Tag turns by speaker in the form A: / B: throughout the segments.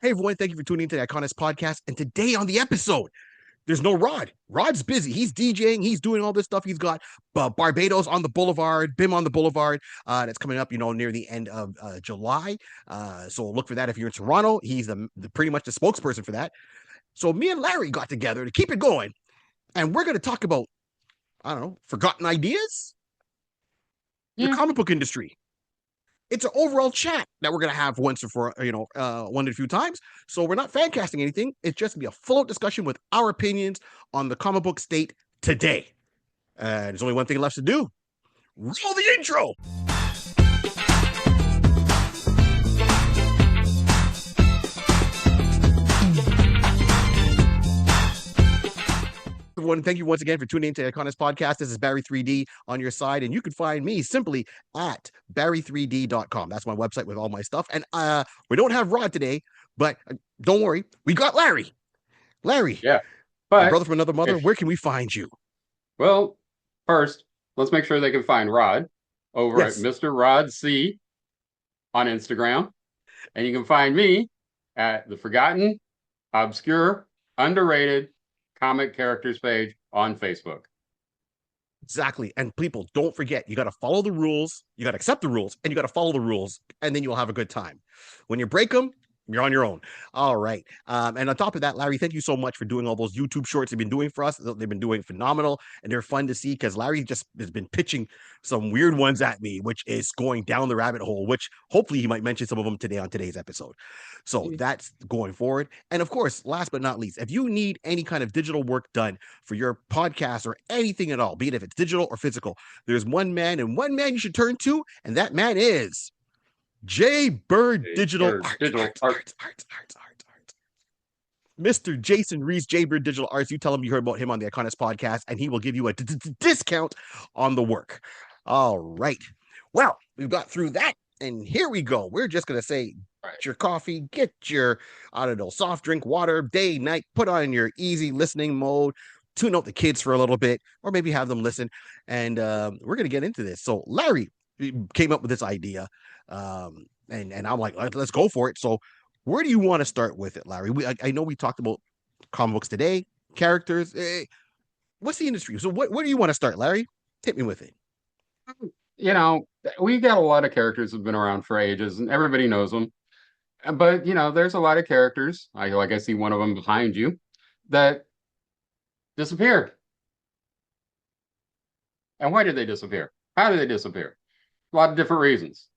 A: Hey everyone, thank you for tuning into the Iconis podcast. And today on the episode, there's no Rod. Rod's busy. He's DJing. He's doing all this stuff. He's got Barbados on the Boulevard, BIM on the Boulevard. That's coming up, near the end of July. So look for that if you're in Toronto. He's pretty much the spokesperson for that. So me and Larry got together to keep it going, and we're going to talk about, I don't know, forgotten ideas, the comic book industry. It's an overall chat that we're gonna have once or for one to a few times. So we're not fan casting anything. It's just gonna be a full discussion with our opinions on the comic book state today. There's only one thing left to do. Roll the intro. Everyone, thank you once again for tuning into the Iconis podcast. This is Barry 3D on your side, and you can find me simply at barry3d.com. That's my website with all my stuff. And we don't have Rod today, but don't worry, we got Larry. Larry,
B: yeah, but
A: brother from another mother. Where can we find you?
B: Well, first, let's make sure they can find Rod over at Mr. Rod C on Instagram, and you can find me at the Forgotten, Obscure, Underrated Comic Characters page on Facebook.
A: Exactly. And people, don't forget, you got to follow the rules, you got to accept the rules, and you got to follow the rules, and then you'll have a good time. When you break them, you're on your own. All right. And on top of that, Larry, thank you so much for doing all those YouTube shorts you've been doing for us. They've been doing phenomenal, and they're fun to see because Larry just has been pitching some weird ones at me, which is going down the rabbit hole, which hopefully he might mention some of them today on today's episode. So that's going forward. And of course, last but not least, if you need any kind of digital work done for your podcast or anything at all, be it if it's digital or physical, there's one man you should turn to, and that man is Jaybird Digital Art. Mr. Jason Reese, Jaybird Digital Arts. You tell him you heard about him on the Iconis podcast, and he will give you a discount on the work. All right. Well, we've got through that, and here we go. We're just going to say, get your coffee, get your, soft drink, water, day, night, put on your easy listening mode, tune out the kids for a little bit, or maybe have them listen, and we're going to get into this. So Larry came up with this idea. And I'm like, let's go for it. So where do you want to start with it, Larry? I know we talked about comic books today, characters. What's the industry? So where do you want to start, Larry? Hit me with it.
B: We got a lot of characters that have been around for ages, and everybody knows them. But, there's a lot of characters, I see one of them behind you, that disappeared. And why did they disappear? How did they disappear? A lot of different reasons.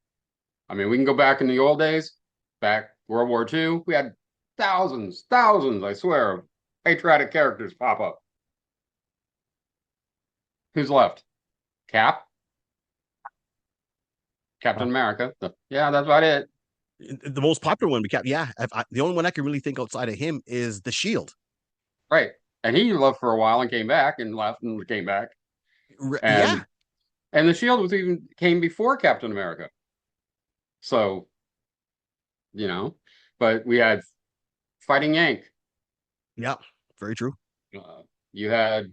B: I mean, we can go back in the old days, back World War II. We had thousands, I swear, of patriotic characters pop up. Who's left? Cap? Captain America. Yeah, that's about it.
A: The most popular one we kept. Yeah. The only one I can really think outside of him is the Shield.
B: Right. And he left for a while and came back and left and came back. And the Shield came before Captain America. So, but we had Fighting Yank.
A: Yep, very true.
B: You had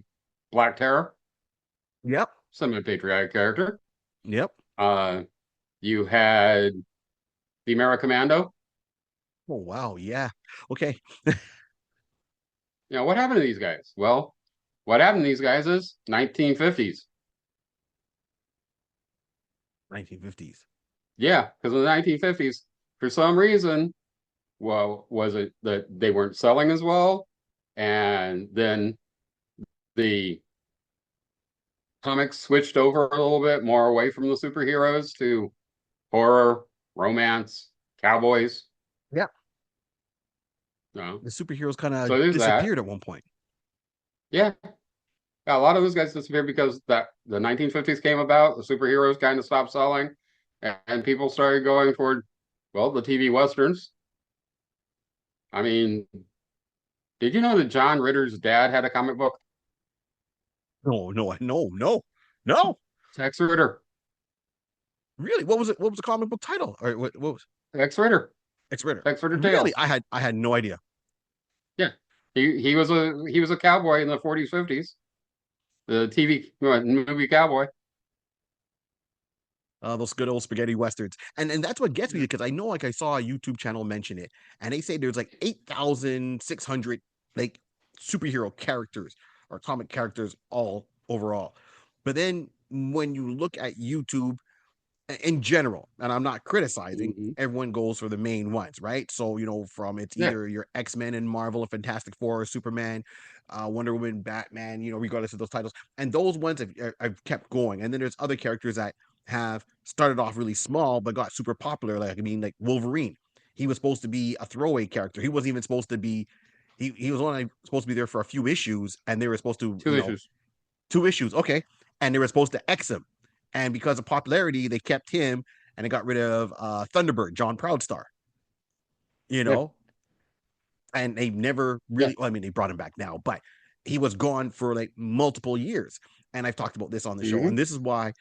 B: Black Terror.
A: Yep.
B: Semi-patriotic character.
A: Yep.
B: You had the Americommando.
A: Oh, wow. Yeah. Okay.
B: What happened to these guys? Well, what happened to these guys is 1950s.
A: 1950s.
B: Yeah, because in the 1950s, for some reason, was it that they weren't selling as well? And then the comics switched over a little bit more away from the superheroes to horror, romance, cowboys.
A: Yeah.
B: No.
A: The superheroes kind of disappeared at one point.
B: Yeah. A lot of those guys disappeared because the 1950s came about, the superheroes kind of stopped selling, and people started going toward, the TV Westerns. I mean, did you know that John Ritter's dad had a comic book?
A: No.
B: Tex Ritter.
A: Really? What was it? What was the comic book title? Or what was
B: Tex Ritter?
A: Tex Ritter.
B: Tex Ritter
A: Really?
B: Tales.
A: I had no idea.
B: Yeah. He was a cowboy in the 40s, 50s. The TV movie cowboy.
A: those good old spaghetti westerns. And that's what gets me, because I know, like, I saw a YouTube channel mention it, and they say there's like 8,600 like superhero characters or comic characters all overall. But then when you look at YouTube in general, and I'm not criticizing,
B: Hmm.
A: everyone goes for the main ones, right? So, from it's
B: Yeah.
A: either your X-Men and Marvel, or Fantastic Four, or Superman, Wonder Woman, Batman, regardless of those titles. And those ones have kept going. And then there's other characters that have started off really small but got super popular. Like, I mean, like Wolverine. He was supposed to be a throwaway character. He wasn't even supposed to be. He was only supposed to be there for a few issues, and they were supposed to,
B: 2 issues.
A: 2 issues, okay, and they were supposed to X him, and because of popularity, they kept him, and they got rid of Thunderbird, John Proudstar, you
B: Yeah.
A: know, and they never
B: Yeah.
A: really. Well, I mean, they brought him back now, but he was gone for like multiple years, and I've talked about this on the show,
B: Hmm.
A: and this is why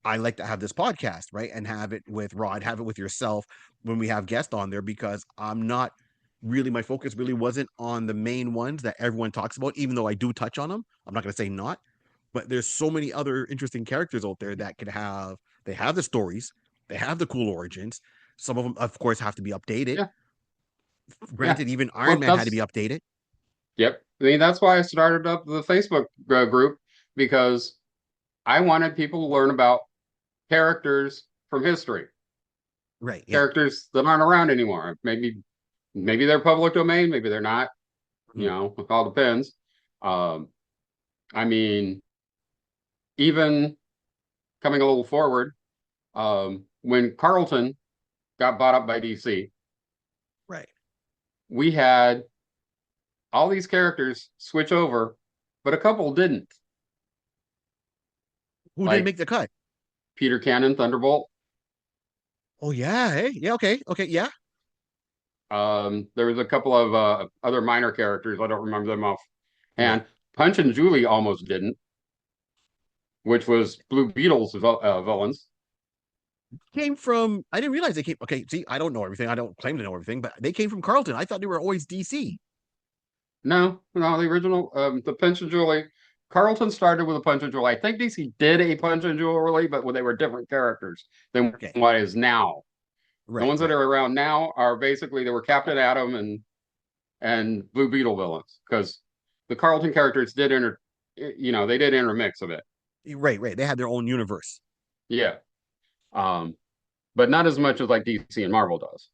A: I like to have this podcast, right, and have it with Rod, have it with yourself when we have guests on there, because I'm not really, my focus really wasn't on the main ones that everyone talks about, even though I do touch on them. I'm not going to say not, but there's so many other interesting characters out there that could have, they have the stories, they have the cool origins. Some of them, of course, have to be updated.
B: Yeah. Yeah.
A: Granted, even Iron
B: Well,
A: Man had to be
B: that's
A: updated.
B: yep. I mean, that's why I started up the Facebook group because I wanted people to learn about characters from history,
A: Right. Yeah.
B: characters that aren't around anymore. Maybe they're public domain, maybe they're not.
A: Mhm.
B: It all depends. Um, I mean, even coming a little forward, when Charlton got bought up by DC,
A: Right.
B: we had all these characters switch over, but a couple didn't,
A: Who didn't
B: like
A: make the cut?
B: Peter Cannon, Thunderbolt.
A: Oh yeah. Hey. Yeah. Okay. Okay. Yeah.
B: There was a couple of other minor characters. I don't remember them off.
A: Right.
B: And Punch and Julie almost didn't, which was Blue Beetle's villains.
A: Came from. I didn't realize they came. Okay. See, I don't know everything. I don't claim to know everything, but they came from Carlton. I thought they were always DC.
B: No, no, the original, the Punch and Julie. Carlton started with a Punch and Julie. I think DC did a Punch and Julie, but they were different characters than
A: Okay.
B: what is now. The
A: Right.
B: ones that
A: Right.
B: are around now are basically they were Captain Atom and Blue Beetle villains because the Carlton characters did they did intermix a bit.
A: Right. Right. They had their own universe.
B: Yeah. Um, but not as much as like DC and Marvel does.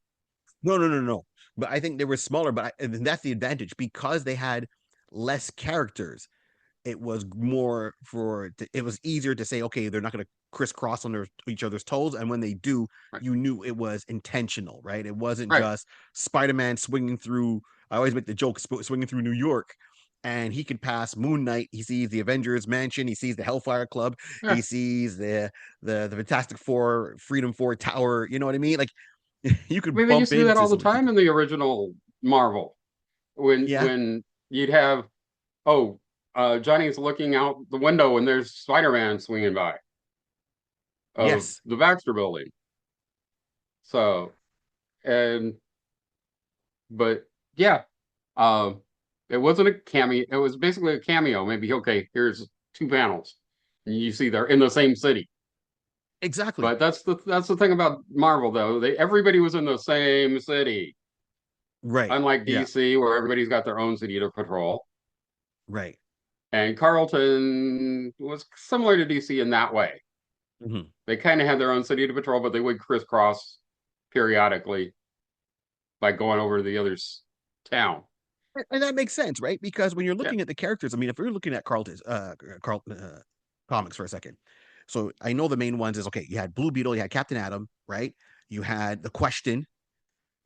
A: No. No. No. No. But I think they were smaller. But and that's the advantage, because they had less characters. It was more for. It was easier to say, okay, they're not going to crisscross on each other's toes, and when they do,
B: Right.
A: you knew it was intentional, right? It wasn't
B: Right.
A: just Spider-Man swinging through. I always make the joke, swinging through New York, and he could pass Moon Knight. He sees the Avengers Mansion. He sees the Hellfire Club.
B: Yeah.
A: He sees the Fantastic Four, Freedom Four Tower. You know what I mean? Like, you
B: I
A: could
B: mean, they
A: bump
B: used to do that
A: into
B: all the
A: so many
B: time
A: people.
B: in the original Marvel when
A: Yeah.
B: when you'd have oh Johnny's looking out the window and there's Spider-Man swinging by of
A: Yes.
B: the Baxter building. So and but yeah, um, it wasn't a cameo. It was basically a cameo. Maybe okay, here's 2 panels, and you see they're in the same city.
A: Exactly.
B: But that's the thing about Marvel though. Everybody was in the same city,
A: Right.
B: unlike
A: Yeah.
B: DC where everybody's got their own city to patrol.
A: Right.
B: And Carlton was similar to DC in that way.
A: Mhm.
B: They kind of had their own city to patrol, but they would crisscross periodically by going over to the other's town.
A: And that makes sense, right? Because when you're
B: Yeah.
A: looking at the characters, I mean, if we're looking at Carlton comics for a second, so I know the main ones is, okay. You had Blue Beetle, you had Captain Atom, right? You had the Question,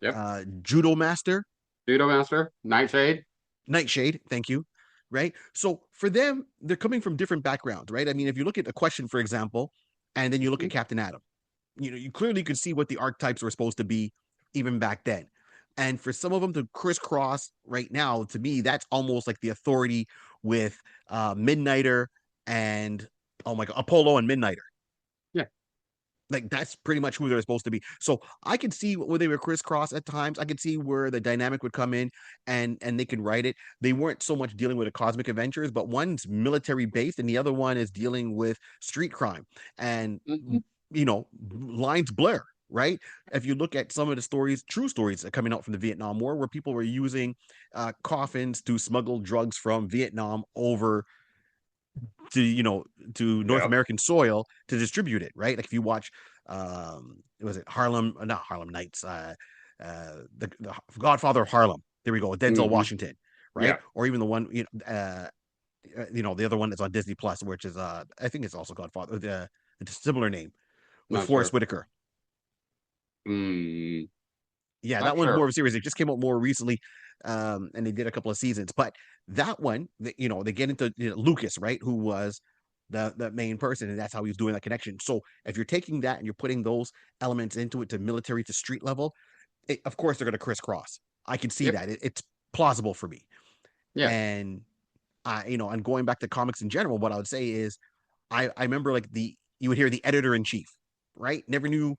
B: Yep.
A: Judo Master,
B: Judo Master, Nightshade.
A: Nightshade. Thank you. Right. So for them, they're coming from different backgrounds, right? I mean, if you look at the Question, for example, and then you look at Captain Atom, you clearly could see what the archetypes were supposed to be even back then. And for some of them to crisscross right now, to me, that's almost like the authority with Midnighter and, oh my god, Apollo and Midnighter.
B: Yeah.
A: Like, that's pretty much who they're supposed to be. So I could see where they were crisscross at times. I could see where the dynamic would come in, and they could write it. They weren't so much dealing with the cosmic adventures, but one's military based and the other one is dealing with street crime. And
B: Mm-hmm.
A: lines blur, right? If you look at some of the stories, true stories that are coming out from the Vietnam War, where people were using coffins to smuggle drugs from Vietnam over to North
B: Yep.
A: American soil to distribute it, right? Like if you watch, was it Harlem? Not Harlem Nights. The Godfather of Harlem. There we go. Denzel
B: Hmm.
A: Washington, right?
B: Yeah.
A: Or even the one, the other one that's on Disney Plus, which is I think it's also Godfather. It's a similar name with
B: Not
A: Forrest
B: sure.
A: Whitaker.
B: Mm,
A: Yeah,
B: not
A: that one's more
B: sure.
A: of a series. It just came out more recently, and they did a couple of seasons. But that one, they get into Lucas, right, who was the main person, and that's how he was doing that connection. So if you're taking that and you're putting those elements into it to military to street level, of course they're going to crisscross. I can see
B: Yep.
A: that it's plausible for me.
B: Yeah.
A: And and going back to comics in general, what I would say is I remember like you would hear the editor in chief, right? Never knew,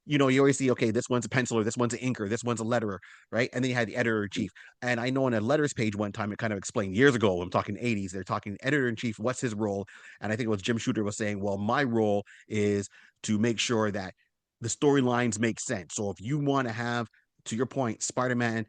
A: you always see, okay, this one's a penciler, this one's an inker, this one's a letterer, right? And then you had the editor in chief. And I know on a letters page one time it kind of explained years ago, I'm talking 80s, they're talking editor in chief, what's his role? And I think it was Jim Shooter was saying, well, my role is to make sure that the storylines make sense. So if you want to have, to your point, Spider-Man,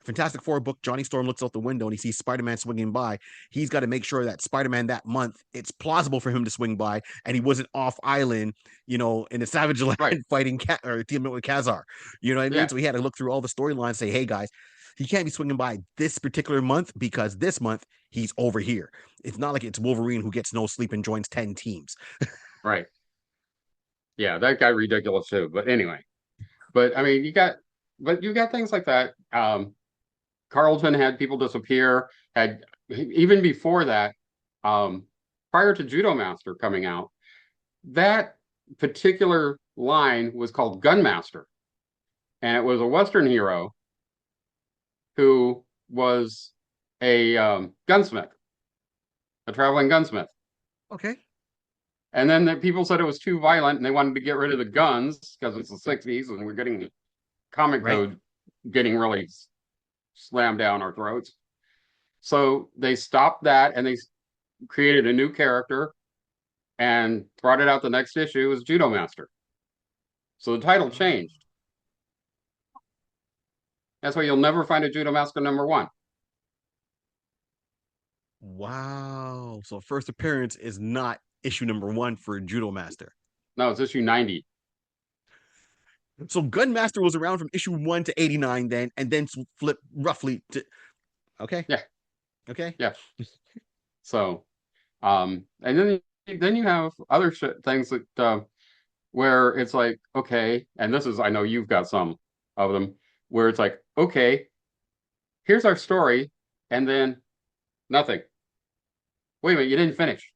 A: Fantastic Four book, Johnny Storm looks out the window and he sees Spider-Man swinging by. He's got to make sure that Spider-Man that month, it's plausible for him to swing by and he wasn't off island, in the Savage Land
B: Right.
A: fighting or teaming with Kazar. You know what I mean?
B: Yeah.
A: So he had to look through all the storylines, say, hey guys, he can't be swinging by this particular month because this month he's over here. It's not like it's Wolverine who gets no sleep and joins 10 teams.
B: Right. Yeah. That guy ridiculous too. But anyway. But I mean, but you got things like that. Carlton had people disappear. Had even before that, um, prior to Judo Master coming out, that particular line was called Gunmaster, and it was a Western hero who was a gunsmith, a traveling gunsmith.
A: Okay.
B: And then people said it was too violent, and they wanted to get rid of the guns because it's the '60s, and we're getting comic
A: Right.
B: code getting really slammed down our throats. So they stopped that, and they created a new character and brought it out the next issue as Judo Master. So the title changed. That's why you'll never find a Judo Master #1.
A: Wow. So first appearance is not issue number one for Judo Master.
B: No, it's issue 90.
A: So Gunmaster was around from issue 1 to 89 then, and then flip roughly to okay.
B: Yeah.
A: Okay.
B: Yeah. So, and then you have other things that where it's like, okay, and this is, I know you've got some of them where it's like, okay, here's our story, and then nothing. Wait a minute, you didn't finish.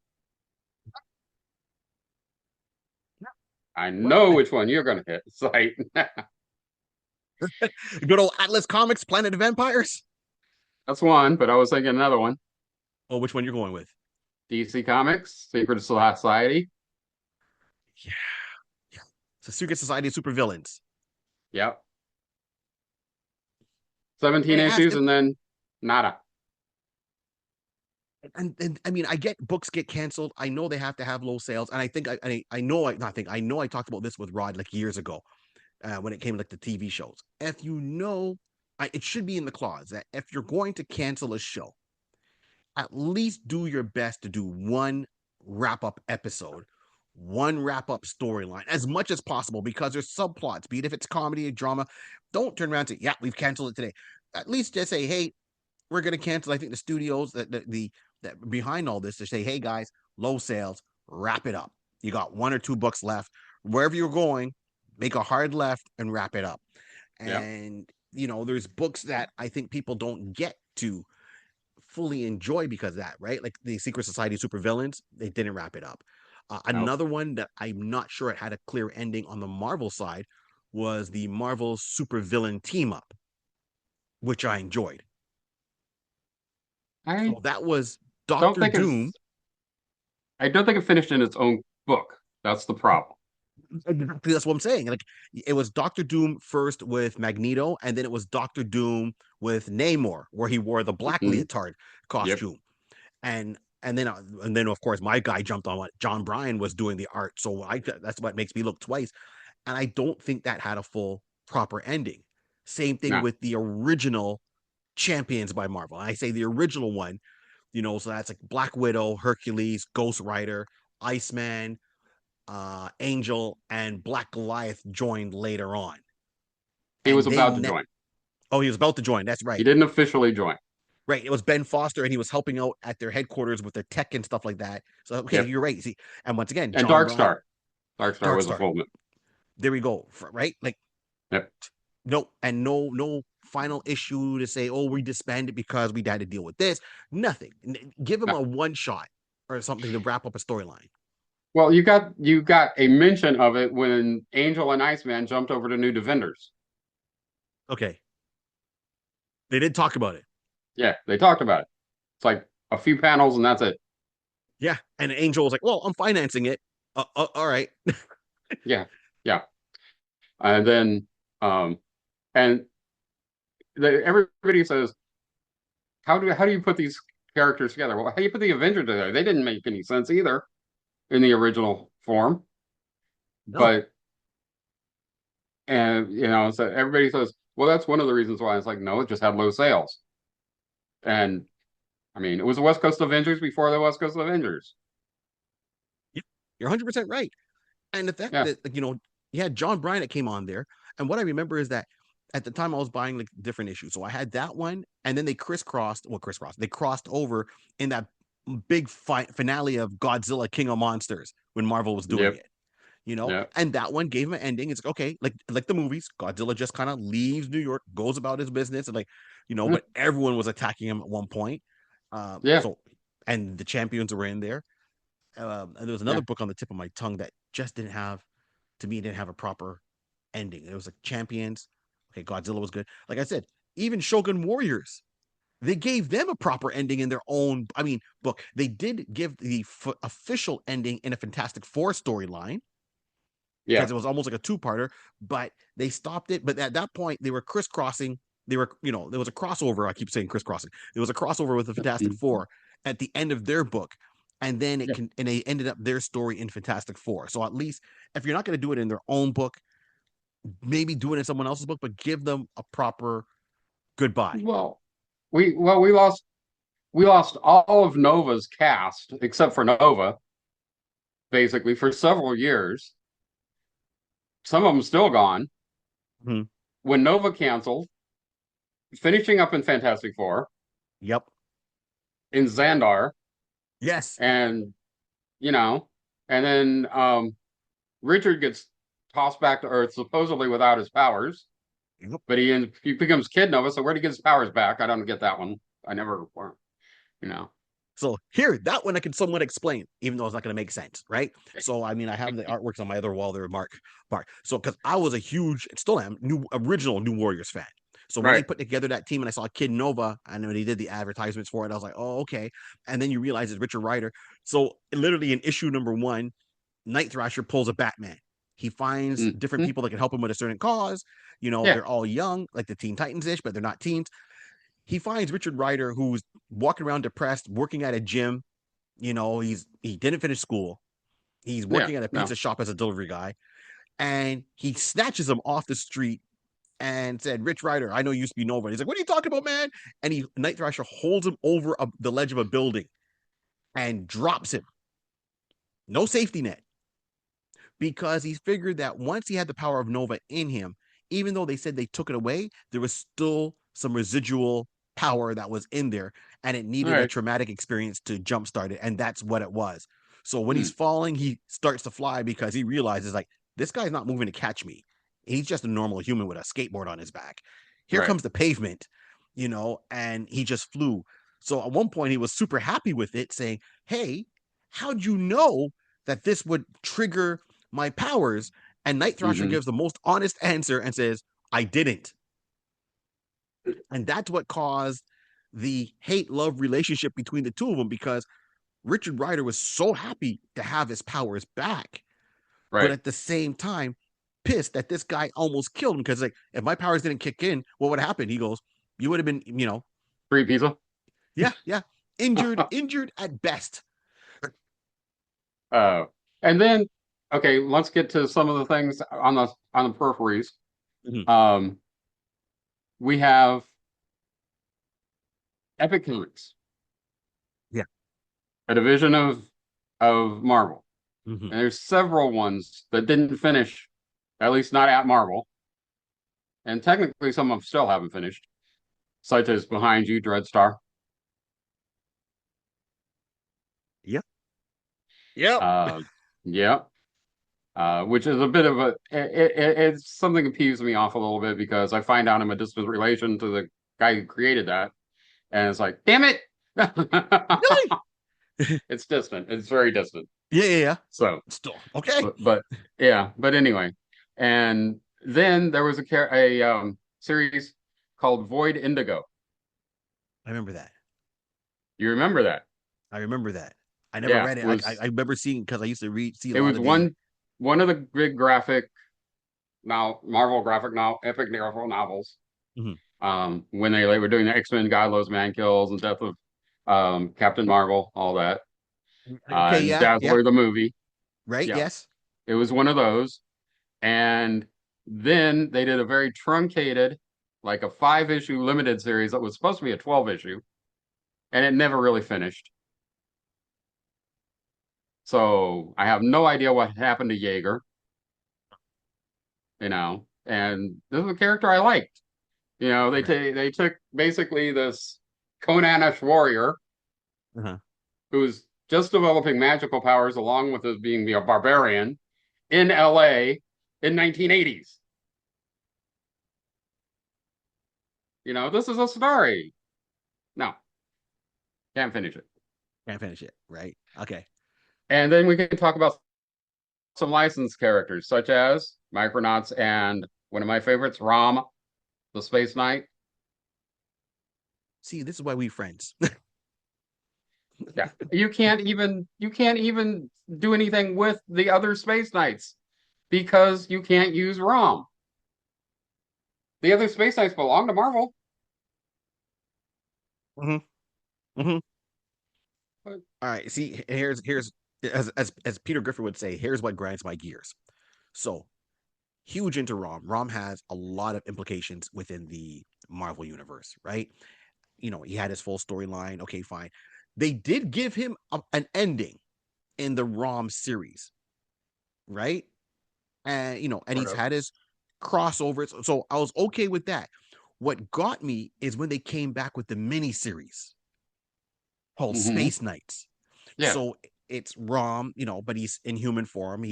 B: I
A: Well,
B: know which one you're going to hit. It's like,
A: good old Atlas Comics, Planet of Vampires.
B: that's one, but I was thinking another one.
A: Oh, which one you're going with?
B: DC Comics, Secret Society.
A: Yeah. Yeah. So Secret Society of Supervillains.
B: Yep. 17
A: May I ask,
B: issues and then nada.
A: and I mean, I get books get canceled. I know they have to have low sales, and I think I know I not think I know I talked about this with Rod like years ago when it came to like the TV shows. If it should be in the clause that if you're going to cancel a show, at least do your best to do one wrap up episode, one wrap up storyline as much as possible because there's subplots, be it if it's comedy or drama. Don't turn around and say, yeah, we've canceled it today. At least just say, hey, we're going to cancel. I think the studios that behind all this to say, hey guys, low sales, wrap it up. You got one or two books left. Wherever you're going, make a hard left and wrap it up.
B: Yep.
A: And there's books that I think people don't get to fully enjoy because of that, right? Like the Secret Society Supervillains, they didn't wrap it up.
B: Nope.
A: Another one that I'm not sure it had a clear ending on the Marvel side was the Marvel Supervillain team up, which I enjoyed.
B: I
A: So that was
B: don't
A: Doctor
B: think
A: Doom.
B: I don't think it finished in its own book. That's the problem.
A: That's what I'm saying. Like it was Doctor Doom first with Magneto, and then it was Doctor Doom with Namor, where he wore the black
B: Mhm.
A: leotard
B: Yep.
A: costume. And And then of course my guy jumped on what John Bryan was doing the art, so that's what makes me look twice. And I don't think that had a full proper ending. Same thing
B: No,
A: with the original Champions by Marvel. I say the original one, so that's like Black Widow, Hercules, Ghost Rider, Iceman, Angel, and Black Goliath joined later on.
B: he was
A: And
B: about to join.
A: oh, he was about to join. That's
B: He
A: right.
B: didn't officially join.
A: Right. It was Ben Foster, and he was helping out at their headquarters with their tech and stuff like that. So, okay,
B: Yep.
A: you're right. See, and once again,
B: And
A: John Bryan,
B: Dark Star
A: Dark
B: was a
A: Star.
B: full moon.
A: There we go. Right. Like,
B: Yep.
A: no final issue to say, oh, we disbanded because we had to deal with this. Nothing. Give him
B: No.
A: a one shot or something to wrap up a storyline.
B: Well, you got a mention of it when Angel and Iceman jumped over to New Defenders.
A: Okay. They did talk about it.
B: Yeah, they talked about it. It's like a few panels and that's it.
A: Yeah. And Angel was like, well, I'm financing it. All right.
B: Yeah, yeah. And then and everybody says, how do you put these characters together? Well, how do you put the Avengers together? They didn't make any sense either in the original form.
A: No.
B: But so everybody says, well, that's one of the reasons why. It's like, no, it just had low sales. And I mean, it was the West Coast Avengers before the West Coast Avengers.
A: Yeah, you're 100% right. And the fact
B: Yeah.
A: that, you had John Bryan that came on there. And what I remember is that at the time I was buying like different issues. So I had that one, and then they crisscrossed. They crossed over in that big finale of Godzilla King of Monsters when Marvel was doing
B: Yep.
A: it.
B: Yep.
A: And that one gave him an ending. It's like, okay, like the movies, Godzilla just kind of leaves New York, goes about his business, and but everyone was attacking him at one point.
B: Yeah.
A: So, and the champions were in there. And there was another
B: Yeah.
A: book on the tip of my tongue that just didn't have a proper ending. It was like Champions. Okay, Godzilla was good. Like I said, even Shogun Warriors, they gave them a proper ending in their own, book. They did give the official ending in a Fantastic Four storyline
B: Yeah.
A: because it was almost like a two-parter, but they stopped it. But at that point, they were crisscrossing. There was a crossover. I keep saying crisscrossing. There was a crossover with the Fantastic Four at the end of their book, and then
B: Yeah.
A: and they ended up their story in Fantastic Four. So at least if you're not going to do it in their own book, maybe do it in someone else's book, but give them a proper goodbye.
B: Well, we lost all of Nova's cast except for Nova, basically for several years. Some of them still gone.
A: Mm-hmm.
B: When Nova canceled, finishing up in Fantastic Four,
A: Yep.
B: in Xandar,
A: Yes.
B: and and then Richard gets tossed back to Earth supposedly without his powers,
A: Yep.
B: but he becomes Kid Nova. So where do he get his powers back? I don't get that one. I never, you know.
A: So here, that one I can somewhat explain, even though it's not going to make sense, right? So I have the artworks on my other wall there, Mark. So because I was a huge, still am, original New Warriors fan. So when they put together that team and I saw Kid Nova and when he did the advertisements for it, I was like, oh, okay. And then you realize it's Richard Rider. So literally in issue number 1, Night Thrasher pulls a Batman. He finds different people that can help him with a certain cause. They're all young, like the Teen Titans-ish, but they're not teens. He finds Richard Rider, who's walking around depressed, working at a gym. He didn't finish school. He's working at a pizza shop as a delivery guy. And he snatches him off the street and said, Rich Rider, I know you used to be Nova. He's like, what are you talking about, man? And Night Thrasher holds him over the ledge of a building and drops him. No safety net. Because he figured that once he had the power of Nova in him, even though they said they took it away, there was still some residual power that was in there, and it needed a traumatic experience to jumpstart it, and that's what it was. So when he's falling, he starts to fly because he realizes, like, this guy's not moving to catch me. He's just a normal human with a skateboard on his back. Here comes the pavement, and he just flew. So at one point, he was super happy with it, saying, hey, how'd you know that this would trigger my powers? And Night Thrasher gives the most honest answer and says, I didn't. And that's what caused the hate-love relationship between the two of them, because Richard Rider was so happy to have his powers back, but at the same time pissed that this guy almost killed him, because, like, if my powers didn't kick in, what would happen? He goes, you would have been,
B: free pizza.
A: Yeah. injured at best.
B: And then okay, let's get to some of the things on the peripheries.
A: Mhm.
B: We have Epic Comics,
A: Yeah.
B: a division of Marvel.
A: Mhm.
B: And there's several ones that didn't finish, at least not at Marvel. And technically some of them still haven't finished, such as Behind You, Dreadstar.
A: Yep. Yep.
B: Uh, yeah. Which is a bit of it's something that peeves me off a little bit because I find out I'm a distant relation to the guy who created that. And it's like, damn it.
A: Really?
B: It's distant. It's very distant.
A: Yeah.
B: So,
A: Still okay.
B: but yeah, but anyway. And then there was a series called Void Indigo.
A: I remember that.
B: You remember that?
A: I remember that. I never
B: Yeah,
A: read it. I remember seeing because I used to see a
B: it
A: lot
B: was
A: of the.
B: one of the big graphic now Marvel graphic now epic graphic novels.
A: Mhm.
B: When they were doing the X-Men God Loves Man Kills and Death of Captain Marvel, all that.
A: Okay,
B: And
A: yeah.
B: Dazzler the movie.
A: Right,
B: Yeah,
A: yes.
B: it was one of those. And then they did a very truncated, like a 5-issue limited series that was supposed to be a 12-issue, and it never really finished. So I have no idea what happened to Jaeger, and this is a character I liked.
A: Right.
B: They took basically this Conanish warrior
A: Uh-huh.
B: who's just developing magical powers along with his being a barbarian in LA in 1980s. This is a story. No, can't finish it.
A: Can't finish it. Right. Okay.
B: And then we can talk about some licensed characters, such as Micronauts and one of my favorites, Rom, the Space Knight.
A: See, this is why we friends.
B: Yeah, you can't even do anything with the other Space Knights because you can't use Rom. The other Space Knights belong to Marvel.
A: hmm hmm
B: But,
A: All right. See, here's as Peter Griffin would say, here's what grinds my gears. So huge into Rom. Rom has a lot of implications within the Marvel universe, right? He had his full storyline. Okay, fine. They did give him an ending in the Rom series, right? And
B: sort
A: he's
B: of.
A: had his crossovers. So I was okay with that. What got me is when they came back with the mini series called
B: Mm-hmm.
A: Space Knights.
B: Yeah,
A: So it's Rom, but he's in human form.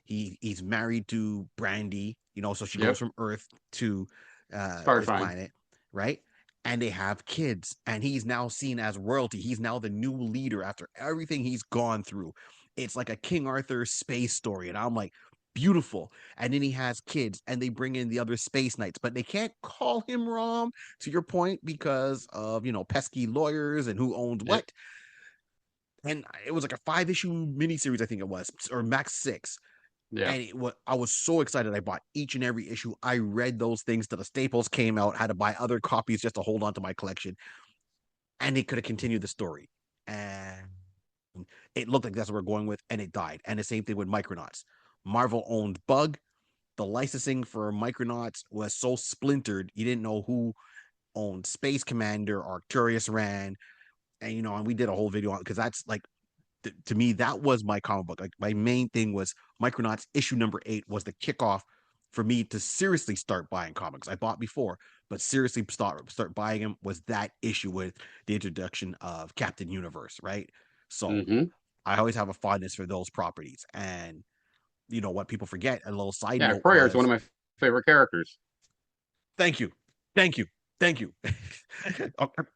A: He's married to Brandy, so she goes
B: yep.
A: from Earth to
B: Star
A: this
B: Time.
A: planet, right? And they have kids, and he's now seen as royalty. He's now the new leader after everything he's gone through. It's like a King Arthur space story, and I'm like, beautiful. And then he has kids, and they bring in the other space knights, but they can't call him Rom, to your point, because of pesky lawyers and who owns
B: Yep.
A: what. And it was like a 5-issue miniseries, I think it was, or max 6.
B: Yeah.
A: And I was so excited. I bought each and every issue. I read those things till the staples came out. Had to buy other copies just to hold on to my collection. And they could have continued the story. And it looked like that's what we're going with, and it died. And the same thing with Micronauts. Marvel owned Bug. The licensing for Micronauts was so splintered, you didn't know who owned Space Commander, Arcturus ran, and we did a whole video on it because that's like to me, that was my comic book. Like my main thing was Micronauts issue number 8 was the kickoff for me to seriously start buying comics. I bought before, but seriously start buying them was that issue with the introduction of Captain Universe, right? So
B: Mm-hmm.
A: I always have a fondness for those properties. And what people forget, a little side
B: Yeah,
A: note
B: Courier is one
A: was
B: of my favorite characters.
A: thank you. Thank you. Thank you.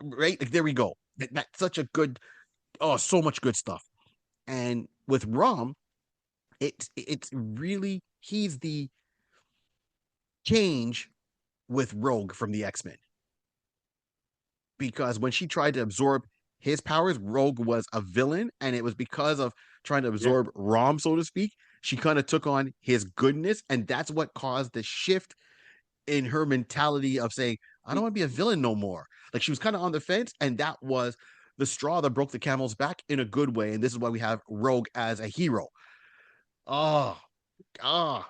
A: Right? Like there we go. That's such a good, oh, so much good stuff. And with Rom, it's really he's the change with Rogue from the X-Men. Because when she tried to absorb his powers, Rogue was a villain, and it was because of trying to
B: Yeah.
A: absorb Rom, so to speak. She kind of took on his goodness, and that's what caused the shift in her mentality of saying, I don't want to be a villain no more. Like she was kind of on the fence, and that was the straw that broke the camel's back in a good way, and this is why we have Rogue as a hero. Oh, ah,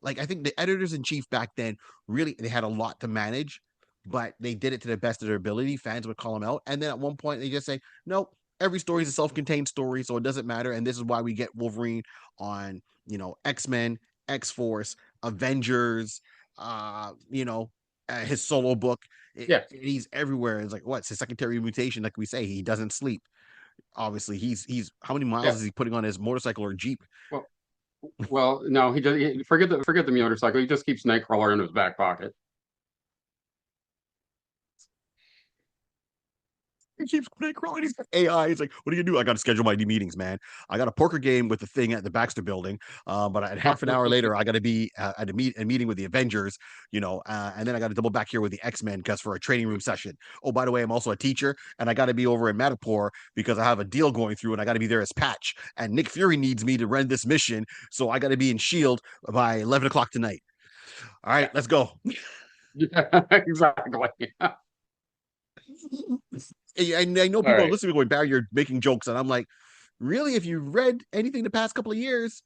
A: like I think the editors in chief back then really they had a lot to manage, but they did it to the best of their ability. Fans would call them out, and then at one point they just say, "Nope, every story is a self-contained story, so it doesn't matter." And this is why we get Wolverine on, X-Men, X-Force, Avengers, his solo book.
B: Yeah,
A: He's everywhere. It's like what's his secondary mutation? Like we say, he doesn't sleep. Obviously, he's how many miles
B: yeah.
A: is he putting on his motorcycle or jeep?
B: Well, well, no, forget the motorcycle. He just keeps Nightcrawler in his back pocket.
A: He keeps crawling. He's got AI. He's like, what do you do? I got to schedule my meetings, man. I got a poker game with the thing at the Baxter building. But at half an hour later, I got to be at a meeting with the Avengers, and then I got to double back here with the X-Men because for a training room session. Oh, by the way, I'm also a teacher and I got to be over in Matapor because I have a deal going through and I got to be there as Patch. And Nick Fury needs me to run this mission. So I got to be in S.H.I.E.L.D. by 11 o'clock tonight. All right,
B: Yeah,
A: let's go.
B: yeah, exactly.
A: And I know
B: All
A: people are
B: right.
A: listening going, Barry, you're making jokes. And I'm like, really? If you've read anything the past couple of years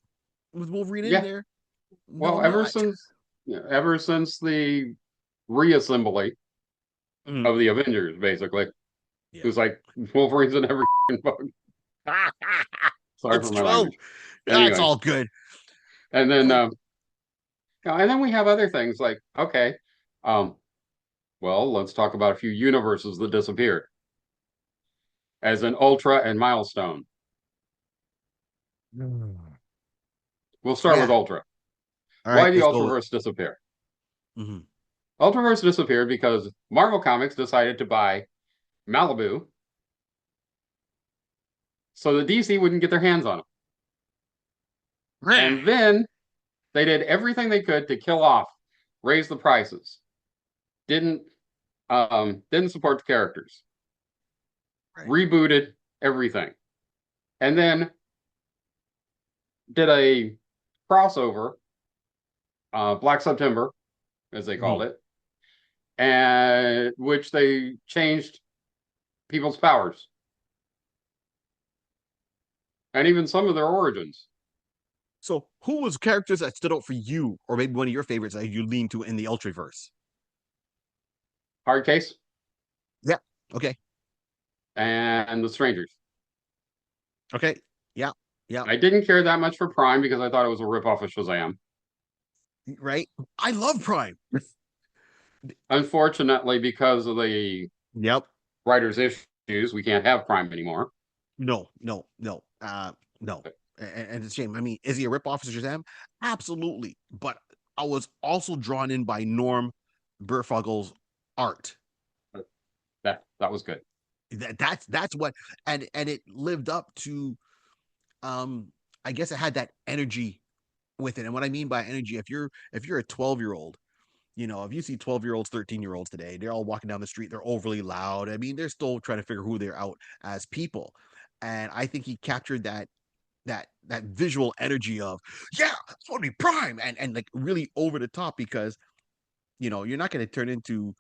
A: with Wolverine in
B: Yeah.
A: there, no,
B: Well,
A: not.
B: ever since the reassembly
A: Mm.
B: of the Avengers, basically, it
A: Yeah.
B: was like Wolverine's in every book. Sorry
A: It's
B: for my
A: true.
B: language.
A: It's
B: Anyway,
A: all good.
B: and then
A: Like,
B: we have other things like okay, um, well, let's talk about a few universes that disappeared, as in Ultra and Milestone. We'll start with
A: yeah.
B: Ultra.
A: All right,
B: Why the
A: let's go with.
B: Ultraverse disappear?
A: Mhm.
B: Ultraverse disappeared because Marvel Comics decided to buy Malibu so the DC wouldn't get their hands on them. And then they did everything they could to kill off, raise the prices. Didn't didn't support the characters.
A: Right.
B: Rebooted everything. And then did a crossover, Black September, as they called
A: Mhm.
B: it, and which they changed people's powers and even some of their origins.
A: So, who was characters that stood out for you, or maybe one of your favorites that you lean to in the Ultraverse?
B: Hard Case
A: Yeah. Okay.
B: and the Strangers.
A: Okay. Yeah. Yeah.
B: I didn't care that much for Prime because I thought it was a ripoff of Shazam.
A: Right. I love Prime.
B: Unfortunately, because of the
A: Yep.
B: writers' issues, we can't have Prime anymore.
A: No. No. No. No. And it's a shame. I mean, is he a ripoff of Shazam? Absolutely. But I was also drawn in by Norm Burfogel's art.
B: That was good.
A: That's what, and it lived up to, um I guess it had that energy with it. And what I mean by energy, if you're a 12-year-old, if you see 12-year-olds, 13-year-olds today, they're all walking down the street, they're overly loud. I mean, they're still trying to figure who they're out as people. And I think he captured that visual energy of, yeah, it's going to be Prime, and like really over the top, because you're not going to turn into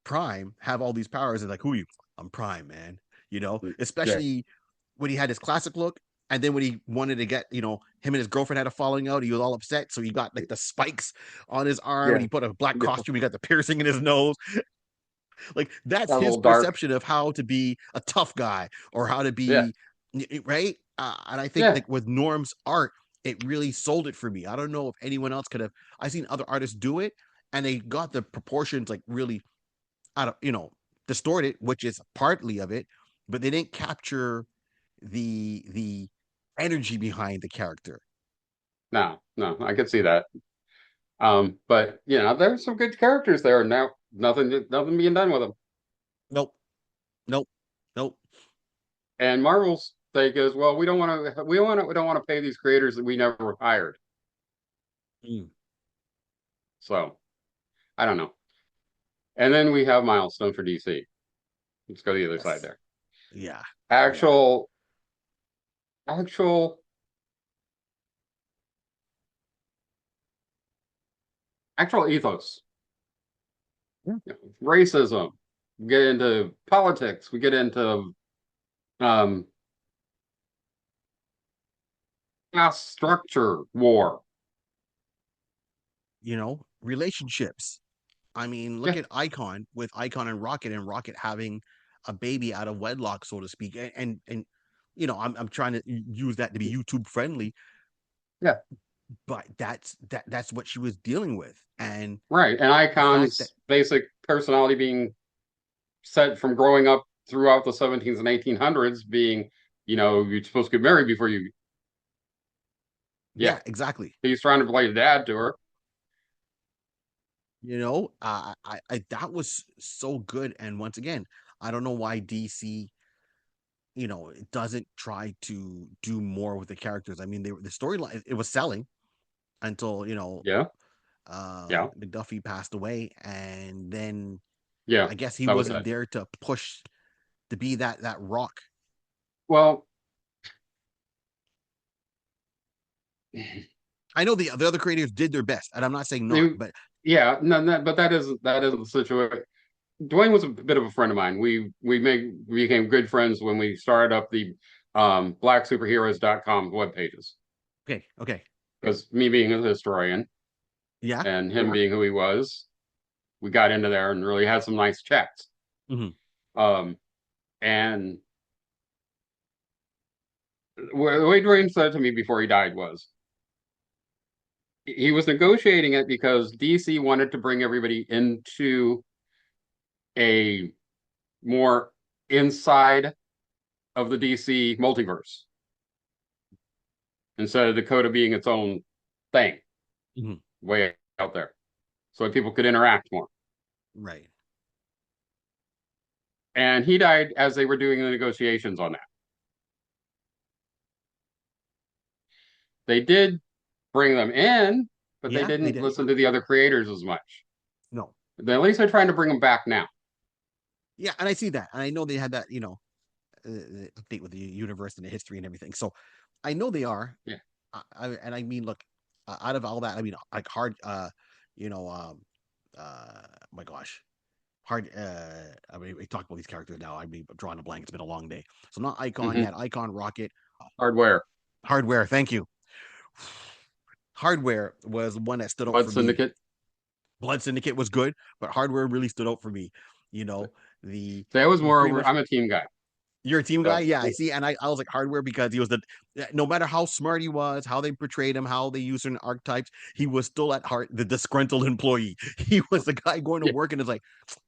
A: Prime, have all these powers, and like, who are you? I'm Prime, man.
B: Yeah,
A: Especially when he had his classic look, and then when he wanted to get, him and his girlfriend had a falling out, he was all upset, so he got like the spikes on his arm, and
B: yeah,
A: he put a black
B: yeah.
A: costume, he got the piercing in his nose. Like, that's
B: Got a
A: his
B: little dark.
A: perception of how to be a tough guy, or how to
B: Yeah,
A: be, right. And I think,
B: yeah.
A: like, with Norm's art, it really sold it for me. I don't know if anyone else could have. I've seen other artists do it, and they got the proportions like really out of, distorted, which is partly of it, but they didn't capture the energy behind the character.
B: No, no, I could see that. But there's some good characters there. Now, nothing being done with them.
A: Nope. Nope. Nope.
B: And Marvel's take is, well, we don't want to pay these creators that we never hired.
A: Mm.
B: So I don't know. And then we have Milestone for DC. Let's go to the other side
A: Yes.
B: there.
A: Yeah. Yeah.
B: Actual, actual, actual ethos.
A: Yeah.
B: Racism. We get into politics. We get into Um, class structure war.
A: Relationships. I mean, look
B: Yeah,
A: at Icon with Icon and Rocket having a baby out of wedlock, so to speak. And I'm trying to use that to be YouTube friendly,
B: yeah,
A: but that's what she was dealing with. And
B: right. And
A: the fact that
B: Icon's basic personality being set from growing up throughout the 1700s and 1800s being, you're supposed to get married before you. Yeah,
A: yeah, exactly.
B: he's trying to play dad to her.
A: That was so good. And once again, I don't know why DC, it doesn't try to do more with the characters. I mean, the storyline, it was selling until
B: Yeah, yeah,
A: McDuffie passed away, and then
B: yeah.
A: I guess he
B: That was
A: wasn't
B: it.
A: there to push to be that rock.
B: Well,
A: I know the other creators did their best, and I'm not saying not,
B: they,
A: but
B: yeah, no, no, but that is the situation. Dwayne was a bit of a friend of mine. We became good friends when we started up the blacksuperheroes.com web pages.
A: okay,
B: Because me being a historian
A: yeah,
B: and him being who he was, we got into there and really had some nice chats.
A: hmm
B: Um, and the way Dwayne said to me before he died was he was negotiating it because DC wanted to bring everybody into a more inside of the DC multiverse instead of Dakota being its own thing,
A: hmm
B: way out there, so that people could interact more.
A: right,
B: And he died as they were doing the negotiations on that. They did bring them in, but they
A: yeah, they
B: didn't
A: did.
B: listen to the other creators as much.
A: No,
B: At least they're trying to bring them back now.
A: yeah, and I see that, and I know they had that, update with the universe and the history and everything. So I know they are.
B: Yeah.
A: And I mean, look, out of all that, I mean, like hard, you know, my gosh, hard. I mean, we talked about these characters now. I mean, I'm drawing a blank. It's been a long day. So not Icon. You
B: Mm-hmm.
A: had Icon, Rocket,
B: Hardware,
A: Hardware. Thank you. Hardware was one that stood out
B: Blood
A: for me.
B: Syndicate.
A: Blood Syndicate was good, but Hardware really stood out for me. You know, the
B: That was
A: he's
B: more
A: pretty
B: over.
A: much.
B: I'm a team guy.
A: You're a team guy,
B: So
A: yeah. I see, and I was like Hardware because he was the no matter how smart he was, how they portrayed him, how they used certain archetypes, he was still at heart the disgruntled employee. He was the guy going to
B: yeah,
A: work and it's like,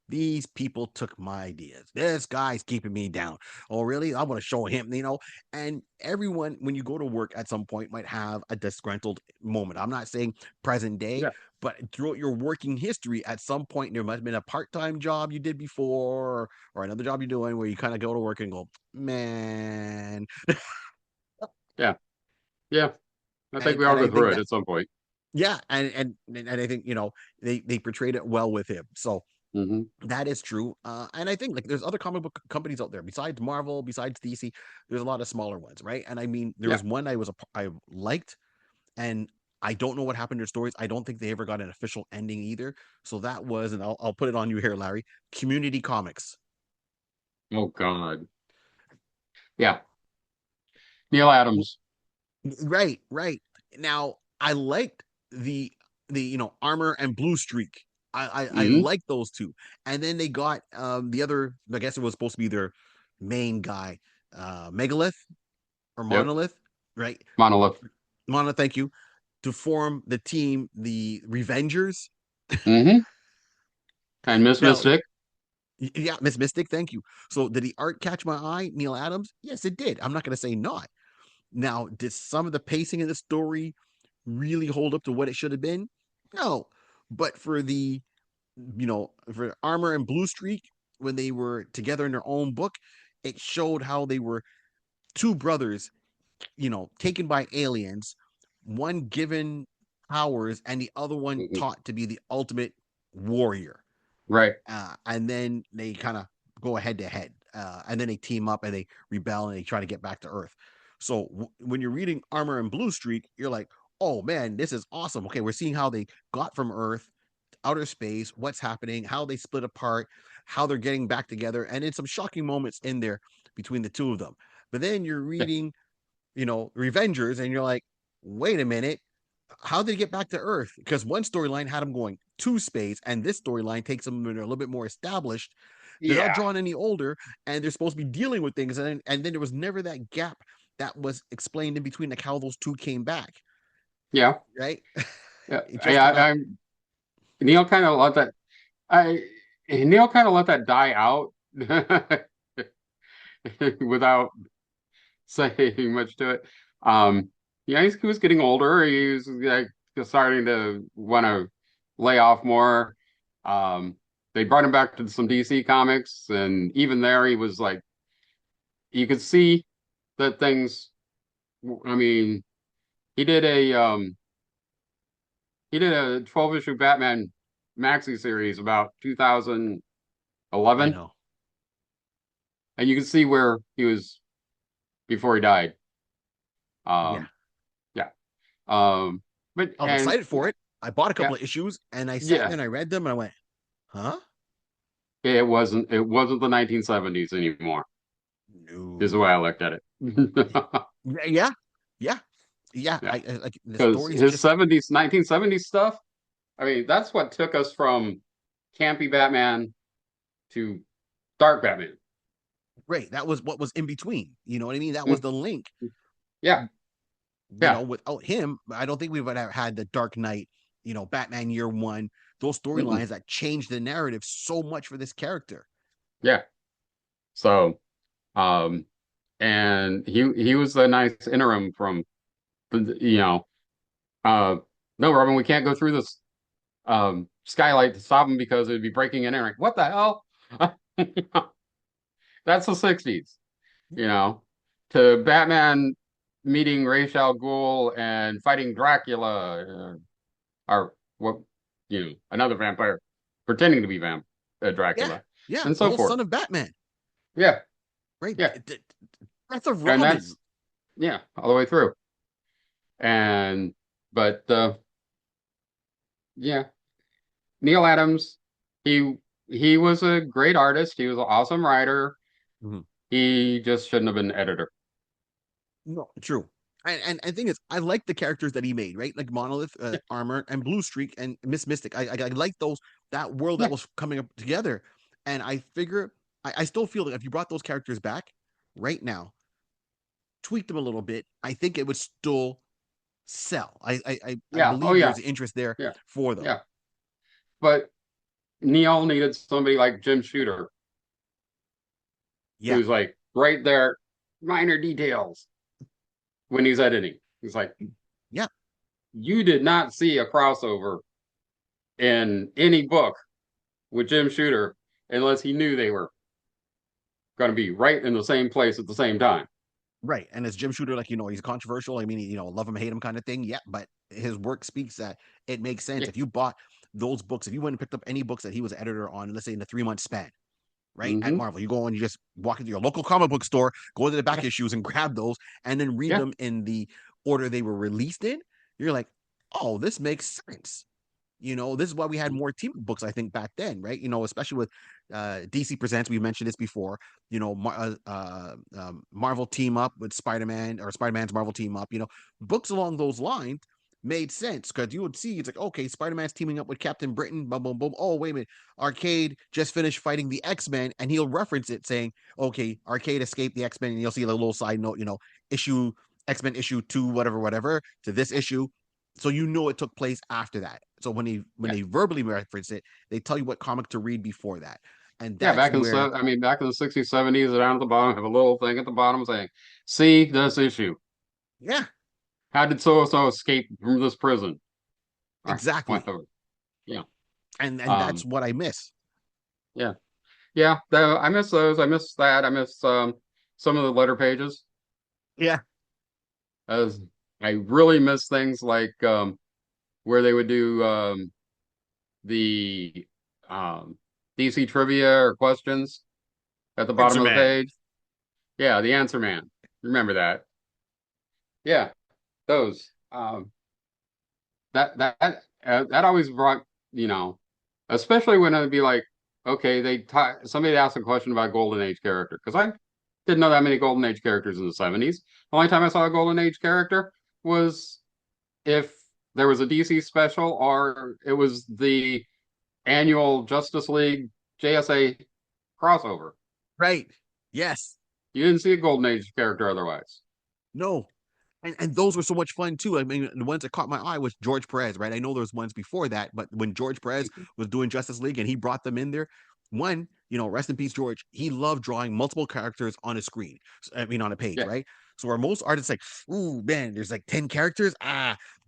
A: these people took my ideas. This guy's keeping me down. Oh, really? I want to show him, And everyone, when you go to work at some point, might have a disgruntled moment. I'm not saying present day,
B: yeah,
A: but throughout your working history, at some point, there might have been a part time job you did before or another job you're doing where you kind of go to work and go, man.
B: yeah, yeah. I think
A: and
B: we all
A: and
B: go
A: I think
B: through it
A: that
B: at some point.
A: yeah, and I think they portrayed it well with him. So
B: Mm-hmm.
A: that is true. And I think like there's other comic book companies out there besides Marvel, besides DC. There's a lot of smaller ones, right? And I mean, there
B: Yeah.
A: was one I liked, and I don't know what happened to their stories. I don't think they ever got an official ending either. So that was, and I'll put it on you here, Larry. Community Comics.
B: Oh God. Yeah. Neil Adams.
A: Right, right. Now I liked the Armor and Blue Streak. I
B: Mm-hmm.
A: like those two. And then they got the other, I guess it was supposed to be their main guy, Megalith or
B: Yep.
A: Monolith, right?
B: Monolith.
A: Monolith, thank you. To form the team, the Revengers.
B: Mm-hmm. And Miss
A: Now,
B: Mystic.
A: yeah, Miss Mystic, thank you. So did the art catch my eye, Neil Adams? Yes, it did. I'm not gonna say not. Now, did some of the pacing in the story really hold up to what it should have been? No. But for for Armor and Blue Streak, when they were together in their own book, it showed how they were two brothers, taken by aliens, one given powers and the other one
B: Mm-hmm.
A: taught to be the ultimate warrior.
B: Right.
A: And then they kind of go head to head, and then they team up and they rebel and they try to get back to Earth. So when you're reading Armor and Blue Streak, you're like, oh man, this is awesome. Okay, we're seeing how they got from Earth, outer space, what's happening, how they split apart. how they're getting back together, and in some shocking moments in there between the two of them. But then you're
B: Yeah.
A: reading, Revengers, and you're like, wait a minute, how did he get back to Earth? Because one storyline had him going to space, and this storyline takes them a little bit more established. They're not
B: Yeah.
A: drawn any older, and they're supposed to be dealing with things, and then there was never that gap that was explained in between, like how those two came back,
B: Yeah.
A: right?
B: Yeah.
A: It just
B: Yeah.
A: kind of,
B: Neil kind of let that. I Neil kind of let that die out without saying much to it. Um, yeah, he was getting older. He was like just starting to want to lay off more. Um, they brought him back to some DC comics, and even there, he was like, you could see that things. I mean, he did a um, he did a 12 issue Batman maxi series about
A: I
B: 2011,
A: know.
B: and you can see where he was before he died.
A: Yeah.
B: Um, yeah. Um, but
A: I was
B: and
A: excited for it. I bought a
B: yeah,
A: couple of issues, and I sat there
B: yeah,
A: and I read them, and I went, huh?
B: it wasn't the 1970s anymore, is the way I
A: No.
B: looked at it.
A: Yeah. Yeah. Yeah.
B: Yeah,
A: like the
B: because
A: stories
B: his
A: just
B: 70s, 1970s stuff, I mean, that's what took us from campy Batman to dark Batman.
A: right. That was what was in between. You know what I mean? That was
B: Mm,
A: the link.
B: yeah, yeah.
A: Without him, I don't think we would have had the Dark Knight, Batman Year One, those
B: Mm-mm.
A: storylines that changed the narrative so much for this character.
B: Yeah. So, um, and he was a nice interim from, you know, uh, no, Robin, we can't go through this skylight to stop him because it'd be breaking and entering. What the hell? That's the 60s, you know, to Batman meeting Ra's al Ghul and fighting Dracula, or what, another vampire pretending to be
A: Yeah,
B: Dracula,
A: yeah,
B: and
A: the
B: so
A: whole
B: forth.
A: Son of Batman,
B: Yeah,
A: right?
B: yeah,
A: Breath of
B: and
A: Robin.
B: that's yeah, all the way through. And but yeah, Neil Adams, he he was a great artist. He was an awesome writer.
A: Mhm.
B: He just shouldn't have been editor.
A: No, true. And thing is, I like the characters that he made, right? Like Monolith, Armor, and Blue Streak, and Miss Mystic. I like those, that world that
B: Yeah,
A: was coming up together. And I figure, I still feel that if you brought those characters back right now, tweak them a little bit, I think it would still sell. I
B: yeah, oh
A: believe
B: yeah,
A: there's interest there
B: yeah,
A: for them.
B: yeah. But Neil needed somebody like Jim Shooter,
A: Yeah,
B: who's like right there, minor details when he's editing. He's like,
A: yeah,
B: you did not see a crossover in any book with Jim Shooter unless he knew they were going to be right in the same place at the same time.
A: right. And as Jim Shooter, like, he's controversial. I mean, love him, hate him kind of thing. Yeah, but his work speaks that it makes sense.
B: Yeah.
A: If you bought those books, if you went and picked up any books that he was editor on, let's say in a 3 month span, right, at
B: Mm-hmm.
A: Marvel, you go and you just walk into your local comic book store, go to the back
B: Yeah.
A: issues and grab those, and then read
B: Yeah.
A: them in the order they were released in. You're like, oh, this makes sense. This is why we had more team books, I think, back then, right? Especially with DC Presents. We mentioned this before. Marvel team up with Spider-Man, or Spider-Man's Marvel team up. Books along those lines made sense, because you would see it's like, okay, Spider-Man's teaming up with Captain Britain, boom, boom, boom. Oh, wait a minute, Arcade just finished fighting the X-Men, and he'll reference it saying, okay, Arcade escaped the X-Men, and you'll see a little side note, issue X-Men issue 2, whatever, whatever, to this issue. So it took place after that. So when
B: Yeah.
A: they verbally reference it, they tell you what comic to read before that, and
B: Yeah.
A: that's where,
B: Back in the 60s, 70s, down at the bottom, have a little thing at the bottom saying, see this issue.
A: yeah,
B: How did so and so escape from this prison? Or
A: exactly,
B: whatever. Yeah.
A: and that's
B: Um,
A: what I miss.
B: yeah. Yeah. I miss those. I miss that. I miss some of the letter pages.
A: Yeah,
B: As I really miss things like where they would do the DC trivia or questions at the bottom
A: Answer
B: of the
A: Man.
B: page. Yeah, the answer man. Remember that. Yeah, those. That always brought, you know, especially when it'd be like okay, somebody asked a question about Golden Age character because I didn't know that many Golden Age characters in the 70s. The only time I saw a Golden Age character was if there was a DC special or it was the annual Justice League JSA crossover.
A: Right. Yes.
B: You didn't see a Golden Age character otherwise.
A: No. And those were so much fun too. I mean, the ones that caught my eye was George Perez, right? I know there's ones before that, but when George Perez was doing Justice League and he brought them in there, one, rest in peace, George. He loved drawing multiple characters on a screen. I mean, on a page,
B: Yeah.
A: right? So where most artists like, ooh, man, there's like 10 characters.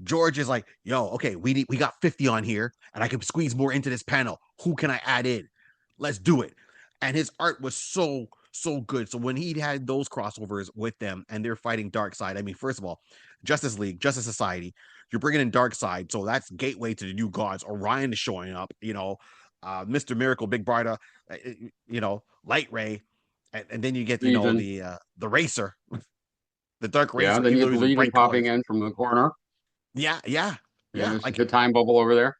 A: George is like, yo, okay, we got 50 on here, and I can squeeze more into this panel. Who can I add in? Let's do it. And his art was so good. So when he had those crossovers with them and they're fighting Darkseid, I mean, first of all, Justice League, Justice Society, you're bringing in Darkseid, so that's gateway to the new gods. Orion is showing up, Mr. Miracle, Big Barda, Light Ray, and then you get
B: Legion.
A: the Racer, the Dark
B: Yeah.
A: Racer,
B: Then
A: even
B: you
A: though
B: get the
A: he's in
B: Legion
A: bright
B: popping
A: colors.
B: in from the corner.
A: Yeah, yeah,
B: Yeah.
A: yeah.
B: There's a
A: Like
B: good time bubble over there.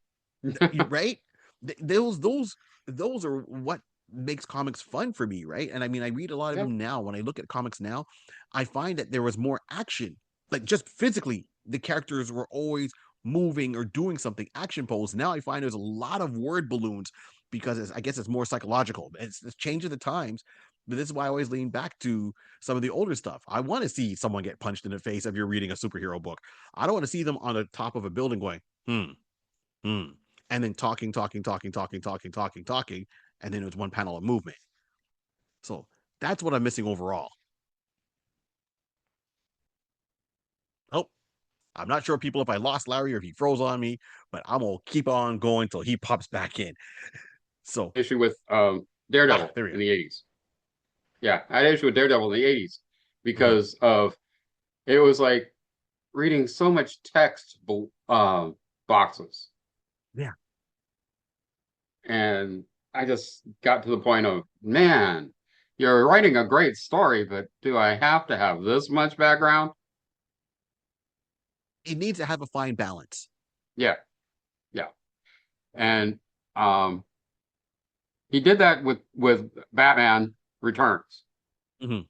A: right, those are what makes comics fun for me, right? And I mean, I read a lot of
B: Yeah.
A: them now. When I look at comics now, I find that there was more action, like just physically the characters were always moving or doing something action pose. Now I find there's a lot of word balloons because I guess it's more psychological. It's changing the times, but this is why I always lean back to some of the older stuff. I want to see someone get punched in the face if you're reading a superhero book. I don't want to see them on the top of a building going hmm, and then talking, and then it was one panel of movement. So that's what I'm missing overall. Oh, I'm not sure, people, if I lost Larry or if he froze on me, but I'm gonna keep on going till he pops back in. So
B: Issue with Daredevil
A: there we
B: in
A: go.
B: the 80s. Yeah, I had an issue with Daredevil in the 80s
A: Mhm.
B: because of it was like reading so much text boxes.
A: Yeah,
B: And I just got to the point of, man, you're writing a great story, but do I have to have this much background?
A: it needs to have a fine balance.
B: Yeah, yeah. And um he did that with Batman Returns.
A: Mhm.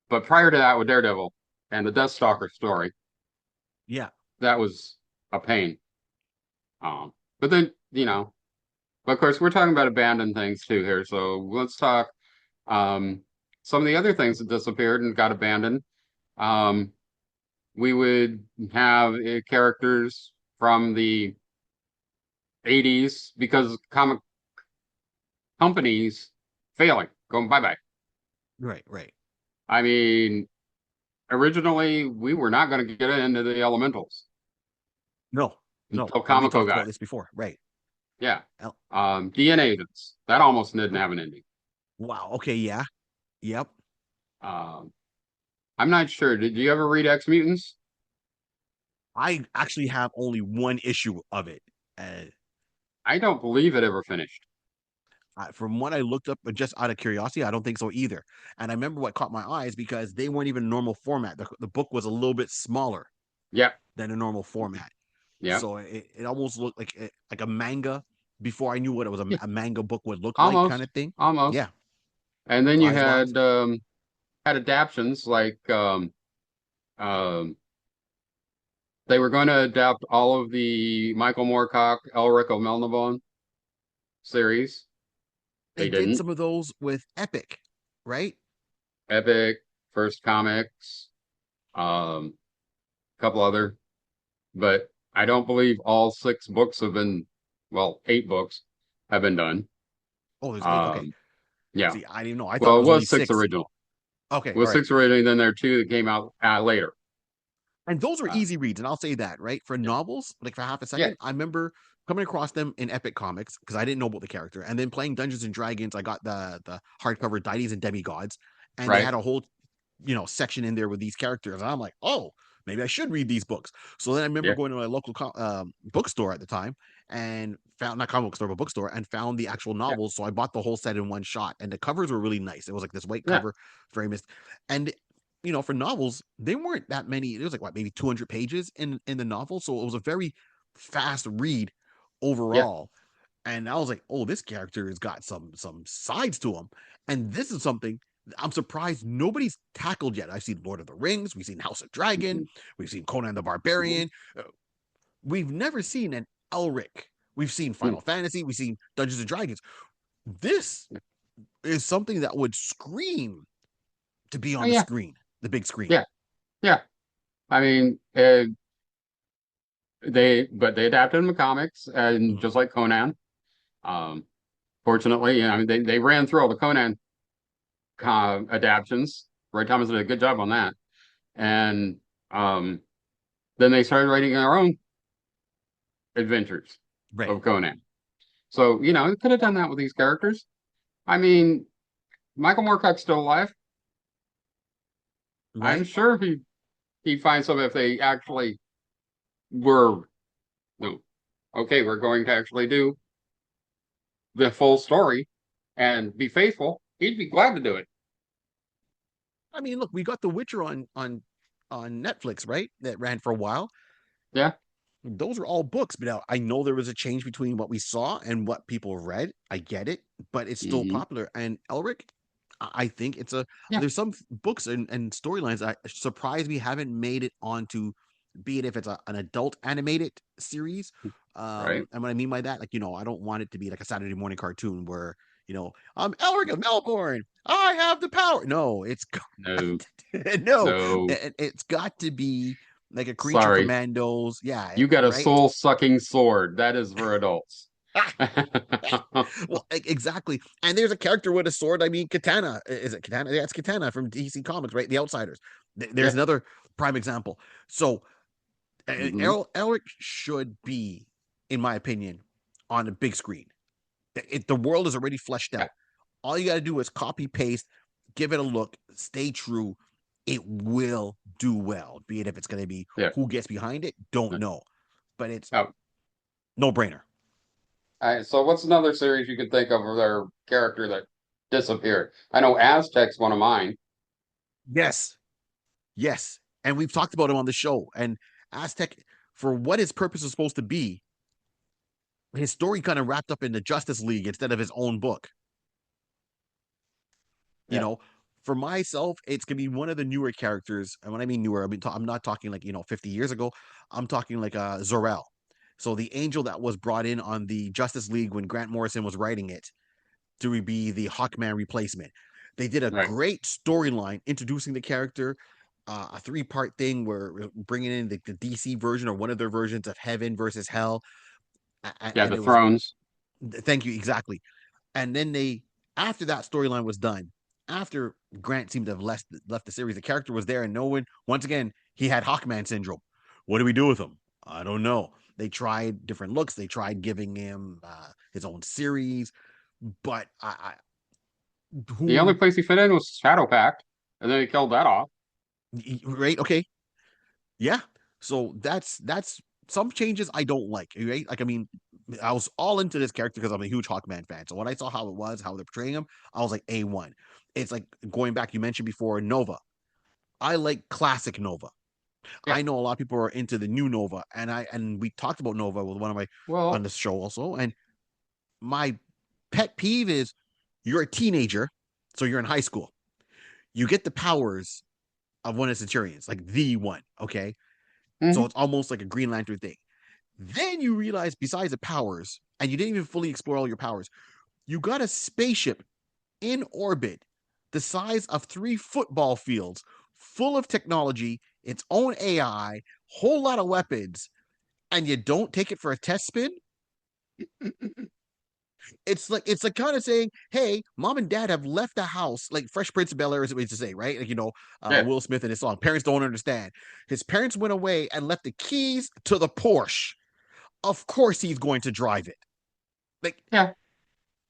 B: But prior to that with Daredevil and the Deathstalker story,
A: Yeah,
B: that was a pain. But then, but of course we're talking about abandoned things too here. So let's talk um some of the other things that disappeared and got abandoned. Um we would have characters from the 80s because comic companies failing, going bye bye.
A: right, right.
B: I mean, originally we were not going to get into the elementals
A: No, no,
B: until
A: and we
B: Comico
A: talked about
B: got,
A: this before, right?
B: yeah.
A: El-
B: DNA agents that almost didn't have an ending.
A: wow. Okay. Yeah. Yep.
B: Um, I'm not sure. Did you ever read X Mutants?
A: I actually have only one issue of it. Uh,
B: I don't believe it ever finished.
A: from what I looked up, but just out of curiosity, I don't think so either. And I remember what caught my eyes because they weren't even normal format. The book was a little bit smaller
B: Yep,
A: than a normal format,
B: yep,
A: so it almost looked like a manga. Before I knew what it was
B: yeah,
A: a manga book would look like, kind
B: almost,
A: of thing.
B: almost.
A: Yeah,
B: And then you
A: size wise.
B: had adaptions like um, they were going to adapt all of the Michael Moorcock, Elric O'Melnabone series.
A: They
B: They
A: did
B: didn't.
A: some of those with Epic, right?
B: Epic, First Comics, a couple other, but I don't believe all 6 books have been, well, 8 books have been done.
A: Oh, there's 8. Okay.
B: Um, yeah.
A: See, I didn't even know. I thought
B: Well,
A: it
B: it
A: was only
B: was 6
A: 6.
B: original.
A: Okay,
B: It
A: all
B: was
A: right.
B: 6 originally, then there are 2 that came out later.
A: And those were
B: Uh,
A: easy reads, and I'll say that, right? For
B: yeah.
A: novels, like for half a
B: Yeah.
A: second, I remember coming across them in Epic Comics because I didn't know about the character. And then playing Dungeons and Dragons, I got the hardcover Deities and Demigods, and they
B: Right.
A: had a whole section in there with these characters. And I'm like, oh, maybe I should read these books. So then I remember
B: Yeah.
A: going to my local bookstore at the time and found, not comic book store, but bookstore, and found the actual
B: Yeah.
A: novels. So I bought the whole set in one shot, and the covers were really nice. It was like this white
B: Yeah.
A: cover, very mist. And for novels, there weren't that many. There was like what, maybe 200 pages in the novel, so it was a very fast read
B: Yeah.
A: overall. And I was like, oh, this character has got some sides to him. And this is something I'm surprised nobody's tackled yet. I've seen Lord of the Rings, we've seen House of Dragon, we've seen Conan the Barbarian. We've never seen an Elric. We've seen Final Fantasy, we've seen Dungeons and Dragons. This is something that would scream to be
B: Oh
A: on the
B: yeah,
A: screen, the big screen.
B: yeah, yeah. I mean, they adapted them to comics, and
A: Mhm.
B: just like Conan. Um, Fortunately, I mean, they ran through all the Conan adaptions. Ray Thomas did a good job on that, and um, then they started writing their own adventures
A: Right.
B: of Conan. So they could have done that with these characters. I mean, Michael Moorcock's still alive. I'm
A: Right.
B: sure he'd find some if they actually were no. Okay, we're going to actually do the full story and be faithful. He'd be glad to do it.
A: I mean, look, we got The Witcher on Netflix, right? That ran for a while.
B: Yeah.
A: Those are all books, but now I know there was a change between what we saw and what people read. I get it, but it's still
B: Hmm.
A: popular. And Elric, I think
B: Yeah.
A: there's some books and storylines that surprised me haven't made it onto, be it if it's an adult animated series.
B: Right.
A: And what I mean by that, like, I don't want it to be like a Saturday morning cartoon where, I'm Elric of Melbourne. I have the power. No, it's
B: No.
A: no,
B: No.
A: it's got to be like a creature
B: Sorry.
A: commandos. Yeah,
B: You got a
A: right.
B: soul sucking sword. That is for adults.
A: Well, exactly. And there's a character with a sword. I mean, Katana. Is it Katana? Yeah, it's Katana from DC Comics, right? The Outsiders. There's
B: Yeah.
A: another prime example. So,
B: Hmm.
A: Elric should be, in my opinion, on a big screen. The world is already fleshed
B: Yeah.
A: out. All you got to do is copy paste, give it a look, stay true. It will do well. Be it if it's going to be
B: Yeah.
A: who gets behind it, don't know, but it's
B: Oh.
A: no brainer.
B: All right, so what's another series you could think of their character that disappeared? I know Aztek's one of mine.
A: Yes, yes, and we've talked about him on the show. And Aztec, for what his purpose is supposed to be, his story kind of wrapped up in the Justice League instead of his own book. You
B: Yeah.
A: know, for myself, it's gonna be one of the newer characters. And when I mean newer, I'm not talking like 50 years ago. I'm talking like Zauriel. So the angel that was brought in on the Justice League when Grant Morrison was writing it to be the Hawkman replacement. They did a
B: Right.
A: great storyline introducing the character, a three-part thing where we're bringing in the DC version or one of their versions of Heaven versus Hell,
B: Yeah,
A: and
B: the
A: it was
B: Thrones.
A: thank you exactly. And then after that storyline was done, after Grant seemed to have left the series, the character was there, and no one, once again, he had Hawkman syndrome. What do we do with him? I don't know. They tried different looks. They tried giving him his own series, but
B: The only
A: who
B: place he fit in was Shadow Pact, and then he killed that off.
A: right? Okay, yeah. So that's some changes I don't like. Right? Like I mean, I was all into this character because I'm a huge Hawkman fan. So when I saw how it was, how they're portraying him, I was like A1. It's like going back. You mentioned before Nova. I like classic Nova.
B: Yeah.
A: I know a lot of people are into the new Nova, and we talked about Nova with one of my on
B: Well,
A: the show also. And my pet peeve is you're a teenager, so you're in high school. You get the powers of one of the Centurions, like the one. Okay, so
B: mhm.
A: it's almost like a Green Lantern thing. Then you realize, besides the powers, and you didn't even fully explore all your powers, you got a spaceship in orbit the size of 3 football fields, full of technology, its own AI, whole lot of weapons, and you don't take it for a test spin. It's like kind of saying, "Hey, mom and dad have left the house." Like Fresh Prince of Bel Air is what to say, right? Like
B: Yeah.
A: Will Smith in his song. Parents don't understand. His parents went away and left the keys to the Porsche. Of course, he's going to drive it. Like
B: Yeah.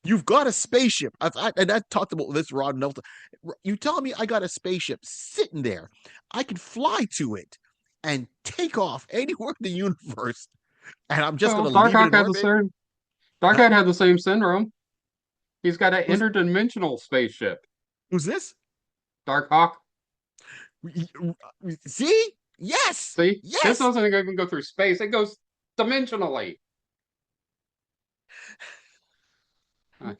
A: you've got a spaceship. And I talked about this Rod Nelson. You tell me I got a spaceship sitting there. I can fly to it and take off anywhere in the universe, and I'm just
B: Well,
A: going to leave it
B: Darkhawk
A: in
B: had the
A: orbit.
B: same.
A: Huh?
B: Darkhawk had the same syndrome. He's got an
A: Who's
B: interdimensional spaceship.
A: who's this?
B: Darkhawk.
A: See? Yes,
B: See, his
A: yes.
B: doesn't even go through space. It goes dimensionally. Uh,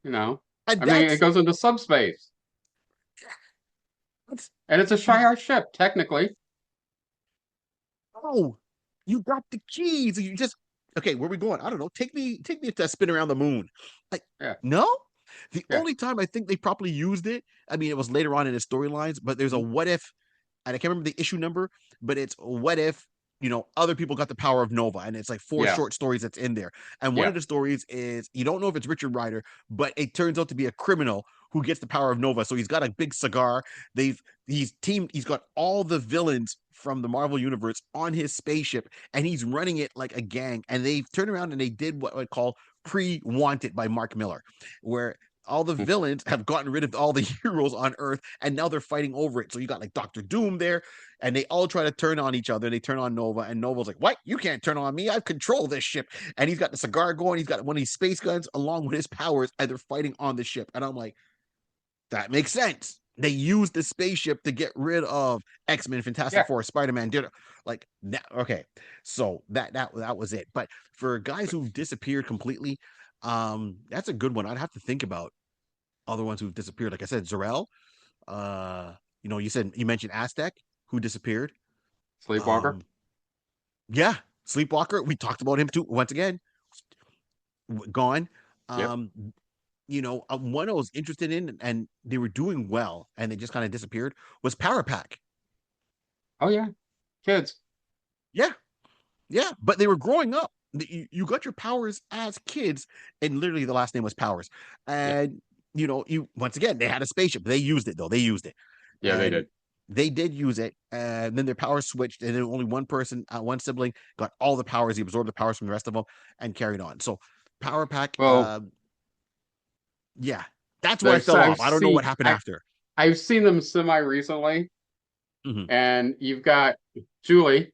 B: you know,
A: And
B: I mean, it goes into subspace,
A: that's
B: and it's a Shi'ar ship, technically.
A: oh, you got the keys. You just okay. Where we going? I don't know. Take me to spin around the moon. Like
B: Yeah,
A: no. The
B: yeah.
A: only time I think they properly used it, I mean, it was later on in the storylines. But there's a
B: Mhm.
A: what if, and I can't remember the issue number, but it's what if other people got the power of Nova, and it's like four
B: Yeah,
A: short stories that's in there. And one
B: yeah.
A: of the stories is you don't know if it's Richard Rider, but it turns out to be a criminal who gets the power of Nova. So he's got a big cigar. He's got all the villains from the Marvel universe on his spaceship, and he's running it like a gang. And they turned around and they did what I call pre-wanted by Mark Miller, where all the
B: Mm.
A: villains have gotten rid of all the heroes on Earth, and now they're fighting over it. So you got like Doctor Doom there, and they all try to turn on each other. They turn on Nova, and Nova's like, "What? You can't turn on me. I control this ship." And he's got the cigar going. He's got one of these space guns along with his powers, and they're fighting on the ship. And I'm like, that makes sense. They used the spaceship to get rid of X-Men, Fantastic
B: Yeah.
A: Four, Spider-Man, did like that. Okay, so that was it. But for guys who disappeared completely, that's a good one. I'd have to think about other ones who've disappeared. Like I said, Zauriel. Uh, you mentioned Aztek who disappeared.
B: Sleepwalker.
A: Um, yeah, Sleepwalker. We talked about him too. Once again, gone.
B: Yep.
A: Um, one I was interested in, and they were doing well, and they just kind of disappeared. Was Power Pack.
B: Oh yeah, kids.
A: Yeah, yeah, but they were growing up. You got your powers as kids, and literally the last name was Powers.
B: Yeah,
A: And you once again they had a spaceship. They used it though. They used it,
B: yeah, they
A: and
B: did.
A: they did use it. And then their powers switched, and then only one person, one sibling, got all the powers. He absorbed the powers from the rest of them and carried on. So Power Pack,
B: Well,
A: yeah, that's where I fell
B: I've
A: off. I don't know what
B: seen
A: happened after.
B: I've seen them semi recently,
A: Mhm.
B: and you've got Julie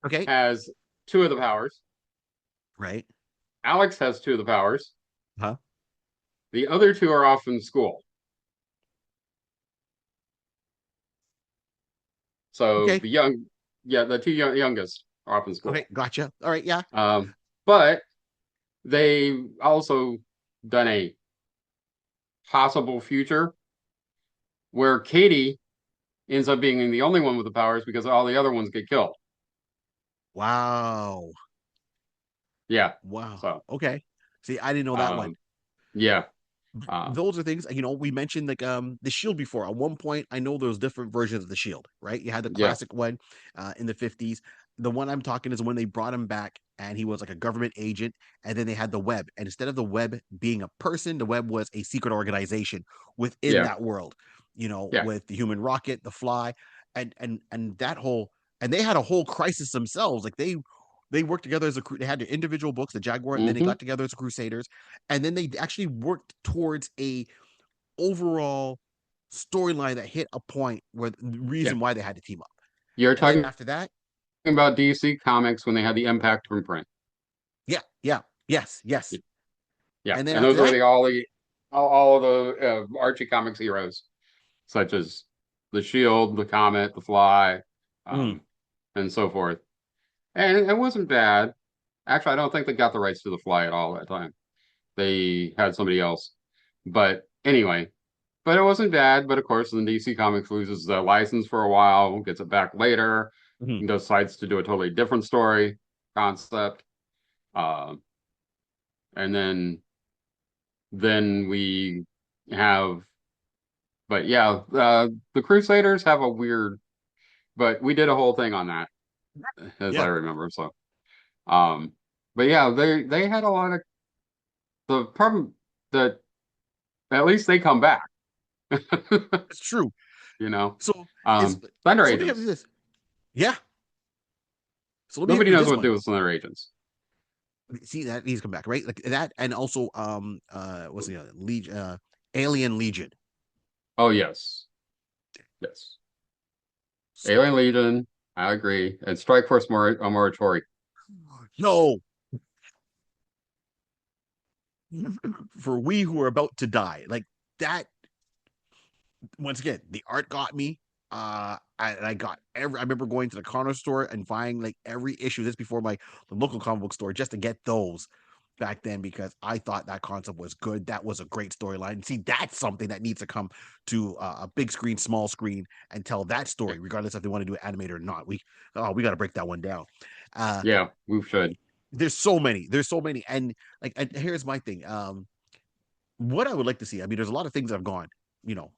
A: Okay,
B: has two of the powers.
A: right,
B: Alex has two of the powers.
A: huh?
B: The other two are off in school. So
A: Okay,
B: the young, yeah, the two youngest are off in
A: okay,
B: school.
A: gotcha. All right, yeah.
B: But they also done a possible future where Katie ends up being the only one with the powers because all the other ones get killed.
A: Wow,
B: Yeah.
A: wow.
B: So,
A: Okay, see, I didn't know that one.
B: um, yeah. Um,
A: Those are things we mentioned like the shield before. At one point I know there was different versions of the shield, right? You had the
B: yeah.
A: classic one in the 50s. The one I'm talking is when they brought him back and he was like a government agent, and then they had the web, and instead of the web being a person, the web was a secret organization within
B: Yeah.
A: that world,
B: Yeah.
A: with the human rocket, the fly, and that whole, and they had a whole crisis themselves. Like they worked together as they had their individual books, the Jaguar, and then they
B: Hmm.
A: got together as Crusaders, and then they actually worked towards a overall storyline that hit a point where the
B: Yeah.
A: reason why they had to team up.
B: You're
A: And then
B: talking
A: after that,
B: about DC Comics when they had the Impact from print.
A: yeah, yeah, yes, yes.
B: Yeah.
A: And then
B: And
A: after
B: those were
A: that,
B: all of the Archie Comics heroes, such as the Shield, the Comet, the Fly,
A: mm,
B: um, and so forth. And it wasn't bad. Actually, I don't think they got the rights to the Fly at all that time. They had somebody else. But anyway, but it wasn't bad. But of course, then DC Comics loses the license for a while, gets it back later,
A: mm,
B: and decides to do a totally different story concept. Uh, and then we have, but yeah, the Crusaders have a weird, but we did a whole thing on that, as I
A: yeah,
B: remember. So, um, but yeah, they had a lot of the problem that at least they come back,
A: it's true.
B: you know.
A: So is
B: Um, Thunder
A: so let me ask you
B: Agents.
A: this. Yeah. So let me ask
B: Nobody
A: you
B: knows
A: this
B: what to
A: one.
B: do with Thunder Agents.
A: See that he's come back, right? Like that, and also what's the other Legion, Alien Legion.
B: Oh yes, yes.
A: So
B: Alien Legion. I agree. And Strike Force Moratori.
A: no, for we who are about to die, like that. Once again, the art got me. I got every. I remember going to the corner store and buying like every issue. This before my the local comic book store just to get those. back then because I thought that concept was good. That was a great storyline. See, that's something that needs to come to a big screen, small screen, and tell that story, regardless if they want to do it animated or not. We got to break that one down. Uh,
B: Yeah, we should.
A: there's so many, and like, and here's my thing. What I would like to see. I mean, there's a lot of things that have gone, you know,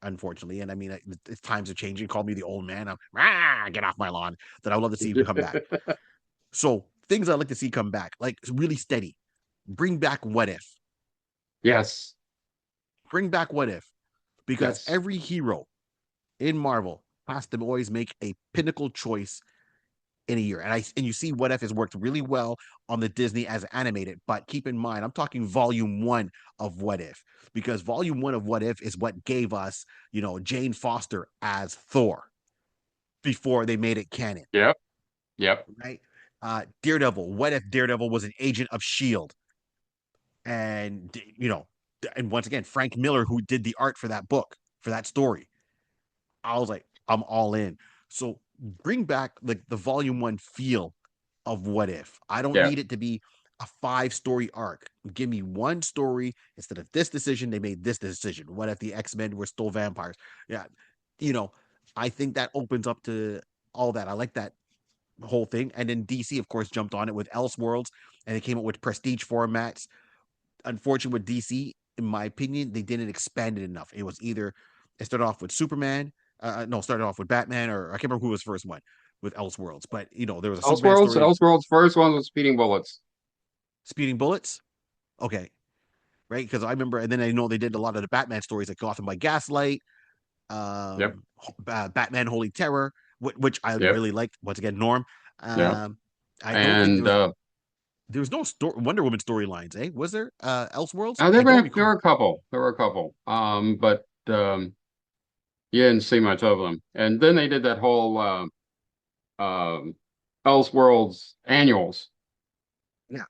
A: unfortunately, and I mean, times are changing. Call me the old man. Get off my lawn. That I would love to see come back. So things I'd like to see come back, like really steady. Bring back What If.
B: Yes,
A: Bring back What If, because
B: yes,
A: every hero in Marvel has to always make a pinnacle choice in a year. And you see What If has worked really well on the Disney as animated, but keep in mind, I'm talking volume 1 of What If, because volume 1 of What If is what gave us, Jane Foster as Thor before they made it canon,
B: yep, yep,
A: right? Daredevil, What If Daredevil was an agent of Shield? And and once again, Frank Miller, who did the art for that book, for that story, I was like, I'm all in. So bring back like the volume 1 feel of What If. I don't
B: yeah.
A: need it to be a 5-story arc. Give me one story. Instead of this decision, they made this decision. What if the X-Men were still vampires? Yeah, you know, I think that opens up to all that. I like that whole thing. And then DC, of course, jumped on it with Elseworlds, and they came up with prestige formats. Unfortunately, with DC, in my opinion, they didn't expand it enough. It was either it started off with Superman, no, started off with Batman, or I can't remember who was first one with Elseworlds, but there was a Superman
B: Elseworlds,
A: story,
B: Elseworlds first one was Speeding Bullets.
A: Speeding Bullets. Okay, right? Because I remember, and then I know they did a lot of the Batman stories, like Gotham by Gaslight,
B: Yep,
A: Batman Holy Terror, which I
B: yep,
A: really liked. Once again, Norm.
B: yeah.
A: Um, I don't think
B: And
A: there was no Wonder Woman storylines, eh? Was there? Elseworlds?
B: there
A: I don't
B: were there
A: recall.
B: were a couple. There were a couple. But you didn't see much of them. And then they did that whole um Elseworlds annuals.
A: Yeah,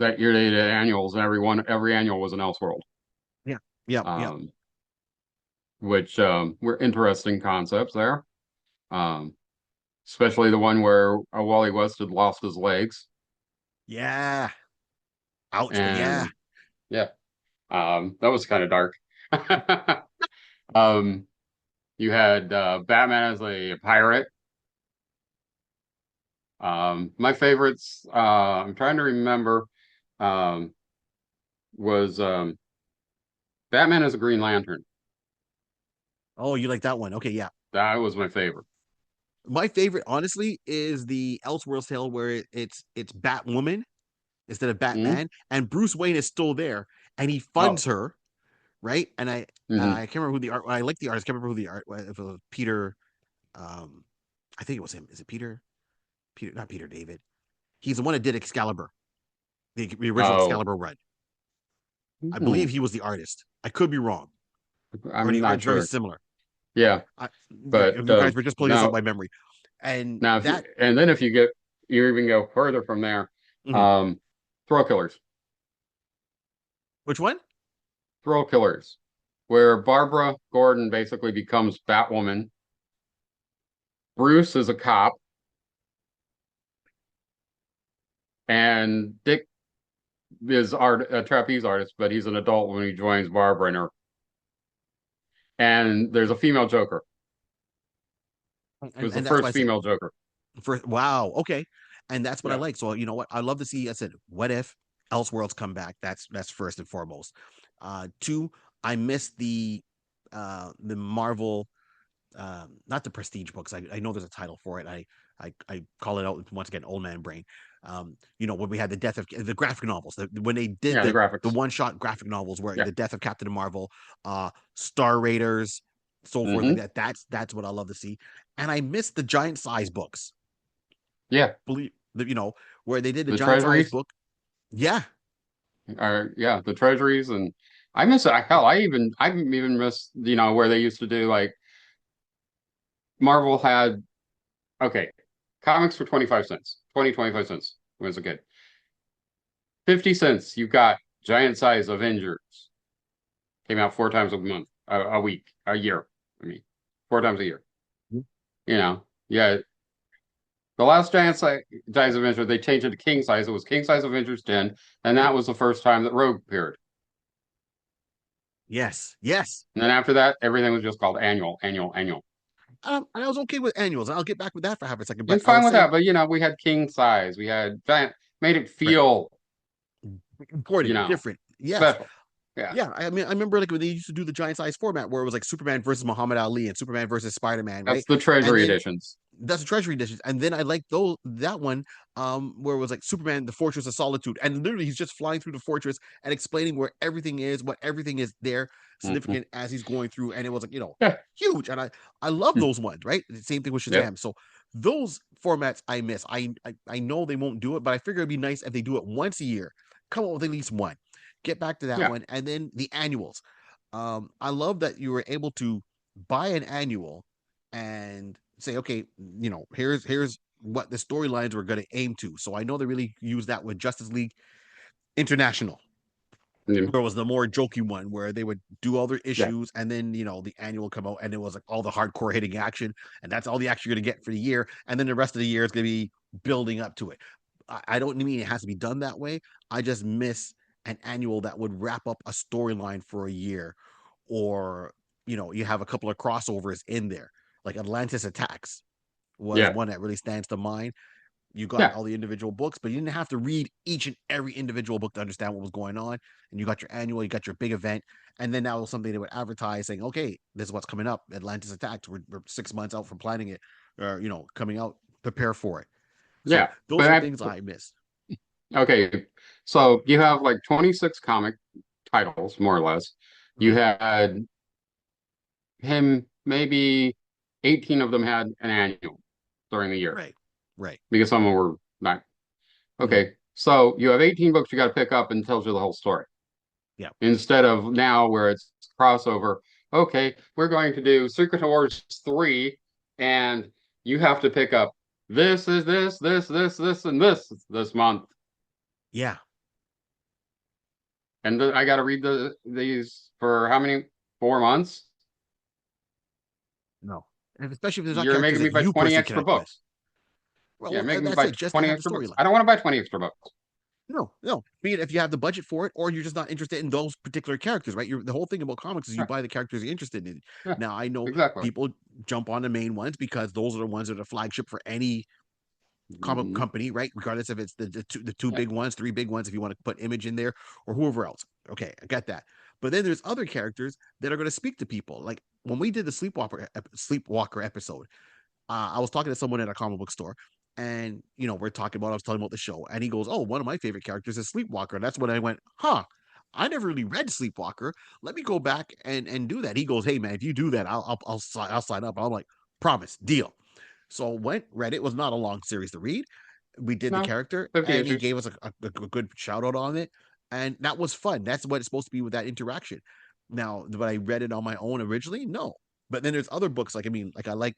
B: That year they did annuals, and every annual was an Elseworld.
A: yeah, yeah, yeah.
B: Um, which were interesting concepts there. Um, especially the one where Wally West had lost his legs.
A: Yeah. Ouch. Yeah.
B: And yeah, that was kind of dark. um, you had Batman as a pirate. My favorites, I'm trying to remember, um, was Batman as a Green Lantern.
A: Oh, you like that one? Okay, yeah.
B: That was my favorite.
A: My favorite, honestly, is the Elseworlds tale where it's Batwoman instead of
B: Hmm.
A: Batman, and Bruce Wayne is still there, and he
B: Oh,
A: funds her, right? And
B: hmm.
A: I can't remember who the art. I like the artist. I can't remember who the art. If it was Peter, um, I think it was him. Is it Peter? Peter, not Peter David. He's the one that did Excalibur, the original
B: Oh,
A: Excalibur run. I
B: hmm.
A: believe he was the artist. I could be wrong, or
B: I'm
A: the art
B: not
A: is very
B: sure.
A: similar.
B: Yeah, but
A: You guys were just pulling this up by memory, and
B: now if you,
A: that.
B: and then if you even go further from there,
A: Mhm.
B: um, Thrill Killers,
A: Which one?
B: Thrill Killers, where Barbara Gordon basically becomes Batwoman. Bruce is a cop, and Dick is a trapeze artist, but he's an adult when he joins Barbara and her. And there's a female Joker. It was the
A: And that's why I
B: first
A: said
B: female Joker.
A: wow, okay. And that's what I
B: Yeah.
A: like. So you know what? I love to see. I said, what if Elseworlds come back? That's first and foremost. Two, I miss the Marvel, not the prestige books. I know there's a title for it. I call it out once again, old man brain. When we had the death of the graphic novels, when they did
B: Yeah, the
A: the
B: graphics.
A: one shot graphic novels where
B: Yeah.
A: the death of Captain Marvel, Star Raiders, so forth like
B: Hmm.
A: that. That's what I love to see. And I miss the giant size books.
B: Yeah.
A: Believe where they did the
B: The
A: giant size
B: treasuries
A: book. Yeah.
B: are, yeah, the treasuries. And I miss it. Hell, I even miss, where they used to do like Marvel had, okay, comics for 25 cents, 25 cents when I was a kid. 50 cents, you've got giant size Avengers. Came out 4 times a month, a week, a year. I mean, 4 times a year. Yeah. The last Giants Adventure, they changed it to king size. It was king size Avengers 10, and that was the first time that Rogue appeared.
A: Yes, yes.
B: And then after that, everything was just called annual, annual, annual.
A: And I was okay with annuals. I'll get back with that for half a second, but
B: It's
A: I
B: fine
A: was
B: with
A: saying,
B: that, but we had king size, we had giant, made it
A: right,
B: feel,
A: important, different. Yes,
B: special. Yeah,
A: yeah. I mean, I remember like when they used to do the giant size format where it was like Superman versus Muhammad Ali and Superman versus Spider-Man, right?
B: that's the
A: And
B: Treasury
A: then
B: editions.
A: that's the Treasury editions. And then I like those that one, where it was like Superman, the Fortress of Solitude, and literally he's just flying through the fortress and explaining where everything is, what everything is there,
B: Hmm.
A: significant as he's going through, and it was like
B: Yeah,
A: huge, and I love those ones, right? The same thing with
B: yep,
A: Shazam. So those formats I miss. I know they won't do it, but I figure it'd be nice if they do it once a year. Come up with at least one. Get back to that
B: yeah,
A: one, and then the annuals. I love that you were able to buy an annual and say, okay, here's what the storylines we're going to aim to. So I know they really use that with Justice League International,
B: yeah,
A: where it was the more jokey one where they would do all their
B: yeah,
A: issues and then the annual come out and it was like all the hardcore hitting action and that's all the action you're going to get for the year and then the rest of the year is going to be building up to it. I don't mean it has to be done that way. I just miss an annual that would wrap up a storyline for a year, or you have a couple of crossovers in there, like Atlantis Attacks was
B: yeah,
A: one that really stands to mind. You got
B: yeah,
A: all the individual books, but you didn't have to read each and every individual book to understand what was going on. And you got your annual, you got your big event, and then that was something they would advertise saying, "Okay, this is what's coming up. Atlantis Attacks. We're 6 months out from planning it, or coming out. Prepare for it." So
B: yeah.
A: those
B: But
A: are things I miss.
B: okay, so you have like 26 comic titles, more or less. You
A: Mhm.
B: had him, maybe 18 of them had an annual during the year
A: Right, right.
B: because some of them were not.
A: Mhm.
B: Okay, so you have 18 books you got to pick up and tells you the whole story.
A: Yeah,
B: Instead of now where it's crossover. Okay, we're going to do Secret Wars 3, and you have to pick up this is this, and this month.
A: yeah.
B: And I got to read these for how many? 4 months?
A: No, and especially if there's not
B: You're
A: characters
B: making me
A: that
B: buy
A: you
B: 20
A: personally
B: extra
A: connect with.
B: books. Yeah,
A: Well,
B: making me
A: that's
B: buy
A: it. Just to
B: 20
A: have the
B: extra books.
A: storyline.
B: I don't want to buy 20 extra books.
A: No, no. Be it if you have the budget for it, or you're just not interested in those particular characters, right? The whole thing about comics is you
B: Yeah,
A: buy the characters you're interested in.
B: yeah,
A: Now I know
B: exactly.
A: people jump on the main ones because those are the ones that are flagship for any comic
B: Hmm.
A: company, right? Regardless if it's the two
B: Yeah,
A: big ones, three big ones, if you want to put Image in there or whoever else. Okay, I get that. But then there's other characters that are going to speak to people. Like when we did the Sleepwalker episode, I was talking to someone at a comic book store, and we're talking about. I was telling him about the show, and he goes, "Oh, one of my favorite characters is Sleepwalker." And that's when I went, "Huh." I never really read Sleepwalker. Let me go back and do that. He goes, "Hey man, if you do that, I'll sign up." I'm like, "Promise, deal." So went read it. Was not a long series to read. We did the
B: no,
A: character,
B: 50
A: and he
B: issues.
A: gave us a good shout out on it, and that was fun. That's what it's supposed to be with that interaction. Now, but I read it on my own originally, no. But then there's other books like I like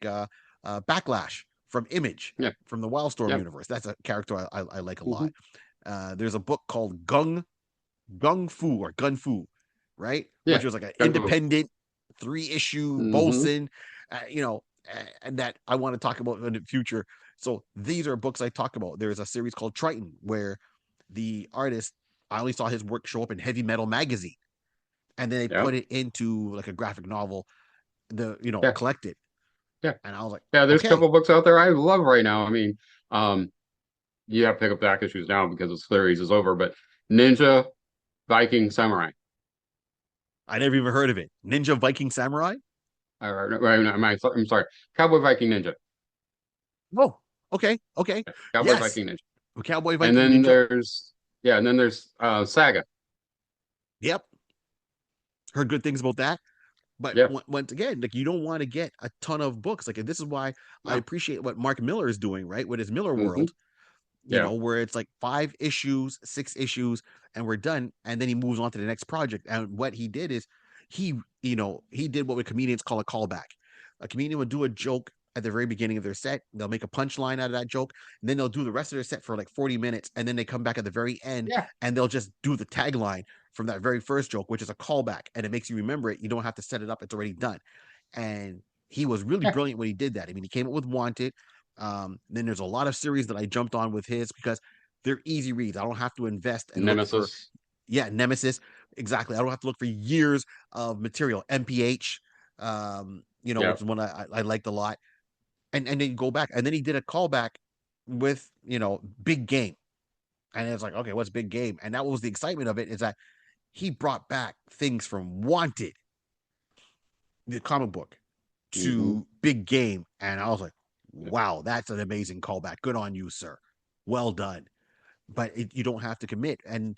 A: Backlash from Image
B: Yeah,
A: from the Wildstorm
B: yeah.
A: universe. That's a character I like a
B: Hmm.
A: lot. There's a book called Gung Fu or Gun Fu, right? Which
B: Yeah,
A: was like an
B: Kung Fu.
A: independent 3 issue
B: Hmm.
A: bosun, and that I want to talk about in the future. So these are books I talk about. There's a series called Triton where the artist, I only saw his work show up in Heavy Metal magazine, and then they
B: Yeah,
A: put it into like a graphic novel,
B: yeah,
A: collected.
B: yeah.
A: And I was like,
B: Yeah, there's a
A: okay,
B: couple books out there I love right now. I mean, um, you have to pick up back issues now because the series is over, but Ninja Viking Samurai.
A: I never even heard of it. Ninja Viking Samurai.
B: I'm sorry, Cowboy Viking Ninja.
A: Oh, okay, okay,
B: Cowboy
A: yes,
B: Viking Ninja.
A: Cowboy
B: And
A: Viking
B: then
A: Ninja.
B: there's Saga.
A: Yep, heard good things about that. But
B: Yeah.
A: once again, like you don't want to get a ton of books. Like this is why I
B: No.
A: appreciate what Mark Miller is doing, right, with his Miller
B: Hmm.
A: World.
B: Yeah.
A: Where it's like 5 issues, 6 issues, and we're done, and then he moves on to the next project. And what he did is, he did what comedians call a callback. A comedian would do a joke at the very beginning of their set. They'll make a punchline out of that joke, and then they'll do the rest of their set for like 40 minutes, and then they come back at the very end
B: Yeah.
A: and they'll just do the tagline from that very first joke, which is a callback, and it makes you remember it. You don't have to set it up; it's already done. And he was really
B: Yeah.
A: brilliant when he did that. I mean, he came up with Wanted. Then there's a lot of series that I jumped on with his because they're easy reads. I don't have to invest and look for,
B: Nemesis.
A: yeah, Nemesis. Exactly. I don't have to look for years of material. MPH,
B: Yeah.
A: which is one I liked a lot. And then you go back, and then he did a callback with Big Game, and it's like, okay, what's Big Game? And that was the excitement of it, is that he brought back things from Wanted, the comic book,
B: Hmm.
A: to Big Game, and I was like, wow, that's an amazing callback. Good on you, sir. Well done. But you don't have to commit. And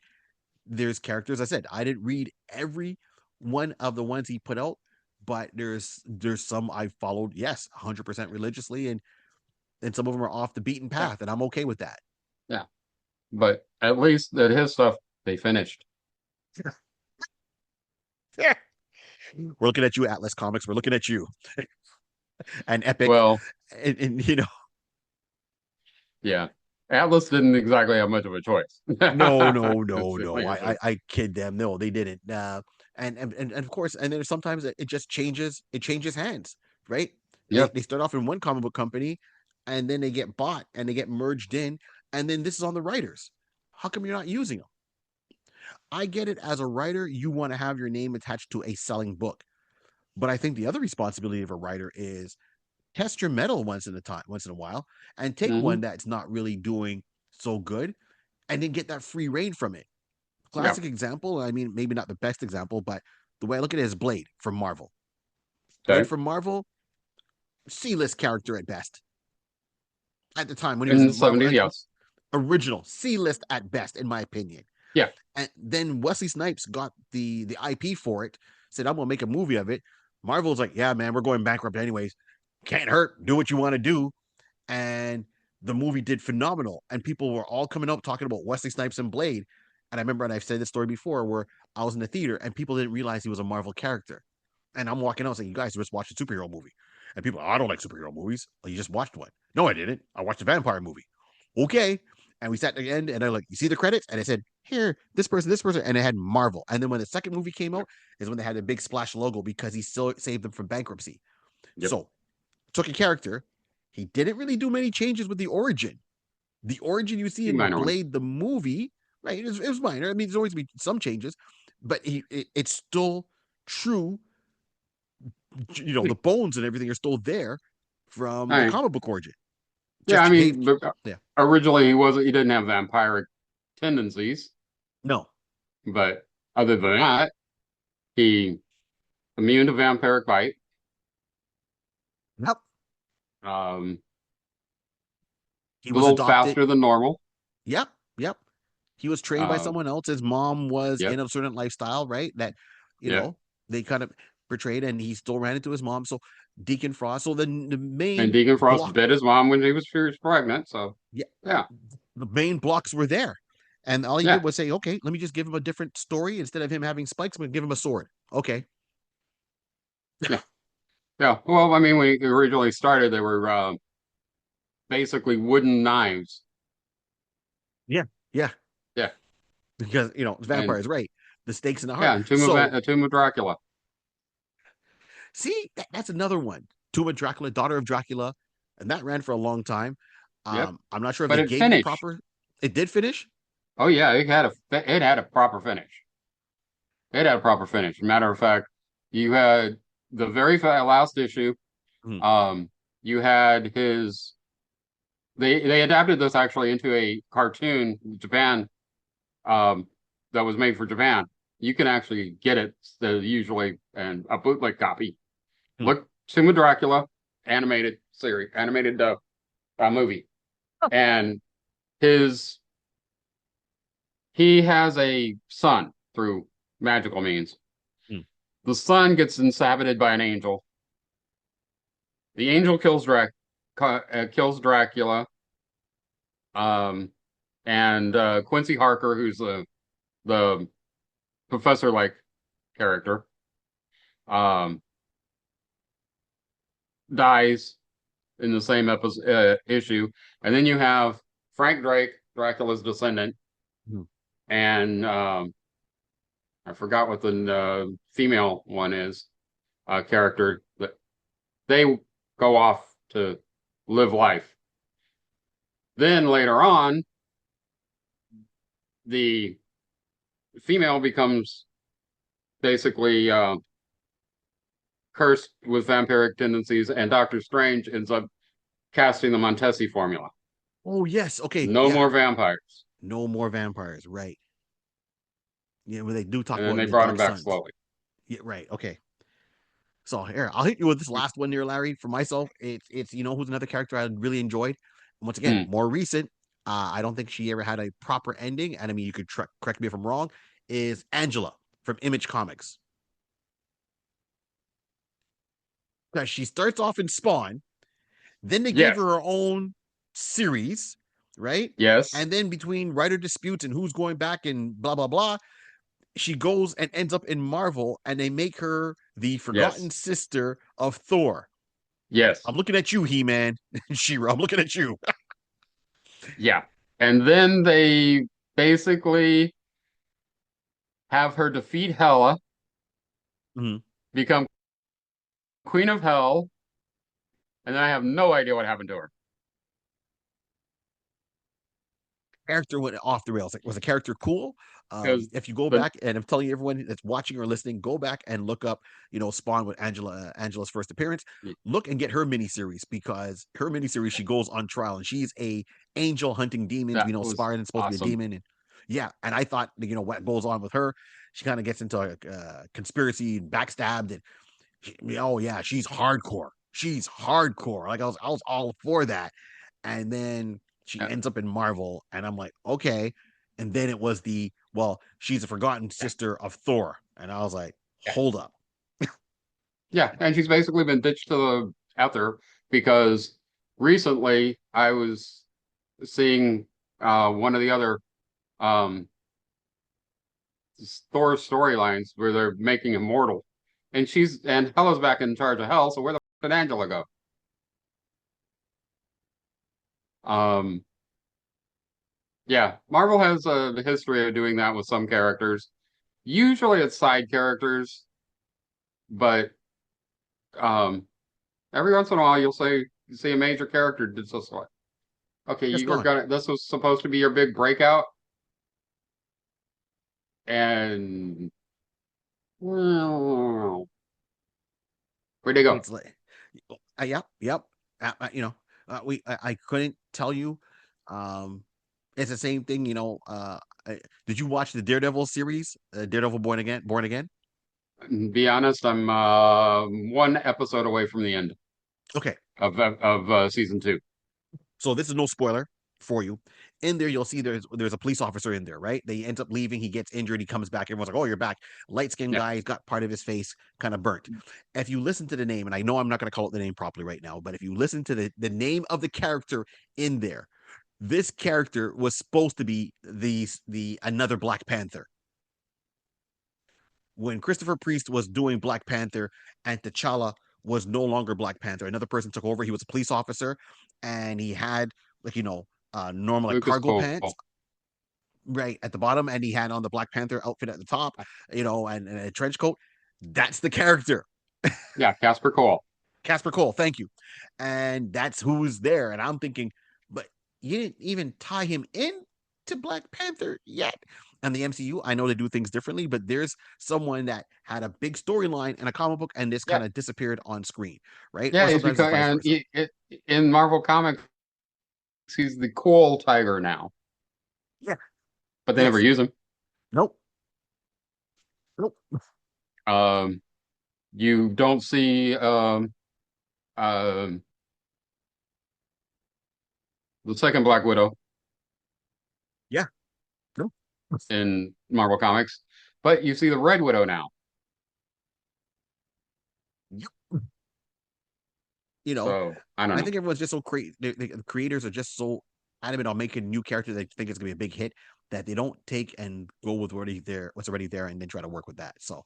A: there's characters. I said I didn't read every one of the ones he put out, but there's some I followed, yes, 100% religiously, and some of them are off the beaten
B: Yeah.
A: path, and I'm okay with that.
B: Yeah. But at least that his stuff they finished.
A: We're looking at you, Atlas Comics. We're looking at you, and Epic,
B: Well,
A: and
B: yeah. Atlas didn't exactly have much of a choice.
A: no, no, no,
B: It's
A: no.
B: like I said.
A: I kid them. No, they didn't. And of course, and then sometimes it just changes. It changes hands, right?
B: Yeah.
A: They start off in one comic book company, and then they get bought and they get merged in, and then this is on the writers. How come you're not using them? I get it. As a writer, you want to have your name attached to a selling book, but I think the other responsibility of a writer is test your metal once in a while, and take
B: Hmm.
A: one that's not really doing so good, and then get that free reign from it.
B: Yeah.
A: Classic example, I mean, maybe not the best example, but the way I look at it is Blade from Marvel. Blade
B: Okay.
A: from Marvel, C-list character at best at the time when he was
B: In the
A: in Marvel.
B: 70s,
A: And
B: yes.
A: original C-list at best, in my opinion.
B: Yeah.
A: And then Wesley Snipes got the IP for it, said, I'm gonna make a movie of it. Marvel's like, yeah, man, we're going bankrupt anyways. Can't hurt. Do what you want to do. And the movie did phenomenal. And people were all coming up talking about Wesley Snipes and Blade. And I remember, and I've said this story before, where I was in the theater and people didn't realize he was a Marvel character. And I'm walking out saying, you guys just watched a superhero movie. And people, oh, I don't like superhero movies. Well, you just watched one. No, I didn't. I watched a vampire movie. Okay. And we sat at the end, and I like, you see the credits? And I said, here, this person, and it had Marvel. And then when the second movie came out, is when they had a big splash logo, because he still saved them from bankruptcy.
B: Yep.
A: So took a character. He didn't really do many changes with the origin. The origin you see
B: Few
A: in
B: minor ones.
A: Blade the movie, right? It was minor. I mean, there's always be some changes, but it's still true. The bones and everything are still there from
B: I
A: the
B: mean,
A: comic book origin.
B: yeah, I
A: Just gave,
B: mean,
A: yeah,
B: originally he didn't have vampiric tendencies,
A: no,
B: but other than that, he immune to vampiric bite.
A: yep.
B: Um,
A: He
B: a
A: was
B: little
A: adopted.
B: faster than normal.
A: Yep, yep. He was trained by
B: Um,
A: someone else. His mom was
B: yep,
A: in a certain lifestyle, right? That
B: yeah.
A: they kind of portrayed, and he still ran into his mom. So Deacon Frost. So the
B: And
A: main
B: Deacon Frost
A: block,
B: bit his mom when she was pregnant. So
A: yeah,
B: yeah,
A: the main blocks were there. And all he
B: yeah,
A: did was say, okay, let me just give him a different story. Instead of him having spikes, I'm going to give him a sword. Okay.
B: yeah, yeah. Well, I mean, when he originally started, they were basically wooden knives.
A: Yeah. Yeah.
B: Yeah,
A: Because,
B: and
A: vampires, right? The stakes in the heart.
B: yeah,
A: So,
B: Tomb of Dracula.
A: see, that's another one. Tomb of Dracula, Daughter of Dracula. And that ran for a long time.
B: Yep,
A: I'm not sure if
B: but
A: they
B: it
A: gave the
B: finished.
A: proper. It did finish?
B: Oh yeah, it had a proper finish. It had a proper finish. Matter of fact, you had the very last issue.
A: Hmm.
B: Um, you had his. They adapted this actually into a cartoon in Japan. Um, that was made for Japan. You can actually get it usually and a bootleg copy.
A: Hmm.
B: Look, Tomb of Dracula animated series, animated movie, and his he has a son through magical means.
A: Hmm.
B: The son gets inhabited by an angel. The angel kills Dracula. Um, and Quincy Harker, who's the professor like character, um, dies in the same issue. And then you have Frank Drake, Dracula's descendant,
A: Hmm.
B: and I forgot what the female one is, character that they go off to live life. Then later on, the female becomes basically cursed with vampiric tendencies, and Doctor Strange ends up casting the Montesi formula.
A: Oh yes, okay,
B: No
A: yeah.
B: more vampires.
A: No more vampires, right? Yeah, where they do talk
B: And then
A: about
B: they
A: the
B: brought him
A: Dark
B: back
A: Suns.
B: slowly.
A: Yeah, right. Okay. So here, I'll hit you with this last one here, Larry. For myself, it's who's another character I really enjoyed. And once again,
B: Hmm.
A: more recent. I don't think she ever had a proper ending, and I mean, you could correct me if I'm wrong. Is Angela from Image Comics, because she starts off in Spawn, then they gave
B: Yes.
A: her own series, right?
B: Yes.
A: And then between writer disputes and who's going back and blah blah blah, she goes and ends up in Marvel, and they make her the forgotten
B: Yes.
A: sister of Thor.
B: Yes.
A: I'm looking at you, He-Man. She-Ra, I'm looking at you.
B: Yeah. And then they basically have her defeat Hela,
A: Mhm.
B: become Queen of Hell, and then I have no idea what happened to her.
A: Character went off the rails. Like, was the character cool?
B: Because
A: If you go
B: the
A: back, and I'm telling everyone that's watching or listening, go back and look up, Spawn with Angela's first appearance. Look and get her miniseries, because her miniseries, she goes on trial and she's a angel hunting demons.
B: that
A: We know
B: was
A: Spartan's supposed to be a
B: awesome.
A: demon, and yeah, and I thought, what goes on with her. She kind of gets into a conspiracy and backstabbed, and oh yeah, she's hardcore. She's hardcore. Like I was all for that. And then she
B: Yeah.
A: ends up in Marvel, and I'm like, okay. And then it was she's a forgotten sister of Thor, and I was like,
B: Yeah.
A: hold up.
B: Yeah. And she's basically been ditched to the out there because recently I was seeing one of the other um Thor storylines where they're making immortal. And Hela's back in charge of Hell, so where the f did Angela go? Um yeah, Marvel has a history of doing that with some characters. Usually it's side characters, but um every once in a while you see a major character did so like, okay,
A: Just
B: you were
A: gone.
B: gonna this was supposed to be your big breakout, and well, where'd they go?
A: It's like, yep, yep. I couldn't tell you. Um, it's the same thing. Did you watch the Daredevil series, Daredevil Born Again? Born Again.
B: Be honest, I'm one episode away from the end
A: Okay,
B: of season two.
A: so this is no spoiler for you. In there, you'll see there's a police officer in there, right? They ends up leaving. He gets injured. He comes back. Everyone's like, "Oh, you're back." Light skinned
B: Yeah.
A: guy. He's got part of his face kind of burnt. If you listen to the name, and I know I'm not going to call it the name properly right now, but if you listen to the name of the character in there, this character was supposed to be the another Black Panther. When Christopher Priest was doing Black Panther and T'Challa was no longer Black Panther, another person took over. He was a police officer, and he had, like, normal like
B: Lucas
A: cargo
B: Cole.
A: pants right at the bottom, and he had on the Black Panther outfit at the top, and a trench coat. That's the character.
B: Yeah, Casper Cole.
A: Casper Cole, thank you. And that's who's there. And I'm thinking, but you didn't even tie him in to Black Panther yet. And the MCU, I know they do things differently, but there's someone that had a big storyline in a comic book, and this
B: Yeah,
A: kind of disappeared on screen, right?
B: yeah,
A: Or
B: he's
A: sometimes it's
B: because
A: vice
B: and
A: versa.
B: in Marvel Comics, he's the cool tiger now,
A: Yeah.
B: but they never
A: Yes.
B: use him.
A: Nope. Nope.
B: Um, you don't see um the second Black Widow
A: Yeah. Nope.
B: in Marvel Comics, but you see the Red Widow now.
A: Yep. You know,
B: So I don't
A: I
B: know.
A: think everyone's just so crazy. The creators are just so adamant on making a new character they think is gonna be a big hit, that they don't take and go with what's already there, and then try to work with that. So,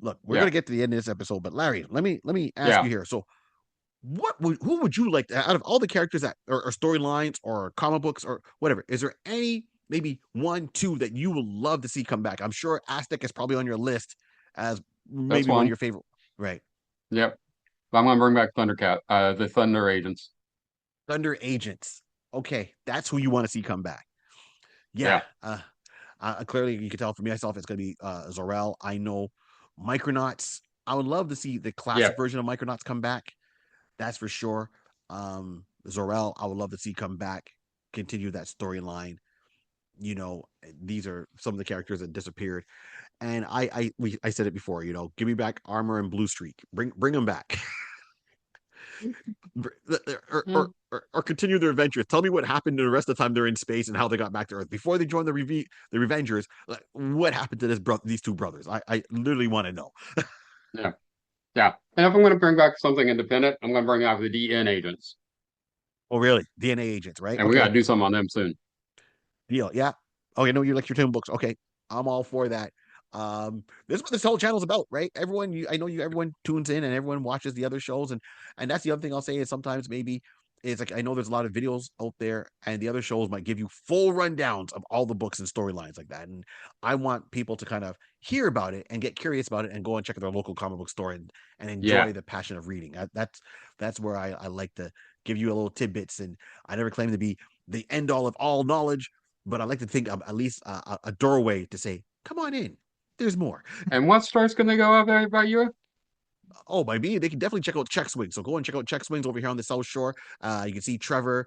A: look, we're
B: Yeah,
A: gonna get to the end of this episode, but Larry, let me ask
B: yeah.
A: you here. So, who would you like to, out of all the characters that or storylines or comic books or whatever? Is there any, maybe one, two, that you would love to see come back? I'm sure Aztek is probably on your list as
B: That's
A: maybe one of
B: one.
A: your favorite. Right,
B: Yep. I'm gonna bring back Thundercat, the Thunder Agents.
A: Thunder Agents. Okay, that's who you want to see come back. Yeah.
B: Yeah.
A: Clearly, you can tell for myself, it's going to be Zauriel. I know Micronauts. I would love to see the
B: Yeah.
A: classic version of Micronauts come back. That's for sure. Zauriel, I would love to see come back, continue that storyline. You know, these are some of the characters that disappeared, and I said it before. You know, give me back Armor and Blue Streak. Bring them back.
B: Mm.
A: Or continue their adventures. Tell me what happened the rest of the time they're in space and how they got back to Earth before they joined the Revengers. Like, what happened to these two brothers? I literally want to know.
B: Yeah. Yeah. And if I'm going to bring back something independent, I'm going to bring out the DN agents.
A: Oh, really? DNA agents, right?
B: And we got
A: Okay,
B: to do something on them soon.
A: deal. Yeah. Oh, you know you like your Tim books. Okay, I'm all for that. This is what this whole channel's about, right? I know everyone tunes in and everyone watches the other shows, and that's the other thing I'll say is sometimes maybe it's like I know there's a lot of videos out there, and the other shows might give you full rundowns of all the books and storylines like that, and I want people to kind of hear about it and get curious about it and go and check out their local comic book store and
B: Yeah.
A: enjoy the passion of reading. That's where I like to give you a little tidbits, and I never claim to be the end all of all knowledge, but I like to think of at least a doorway to say, "Come on in. There's more."
B: And what stores can they go out there by you?
A: Oh, by me, they can definitely check out Check Swing. So go and check out Check Swings over here on the South Shore. You can see Trevor,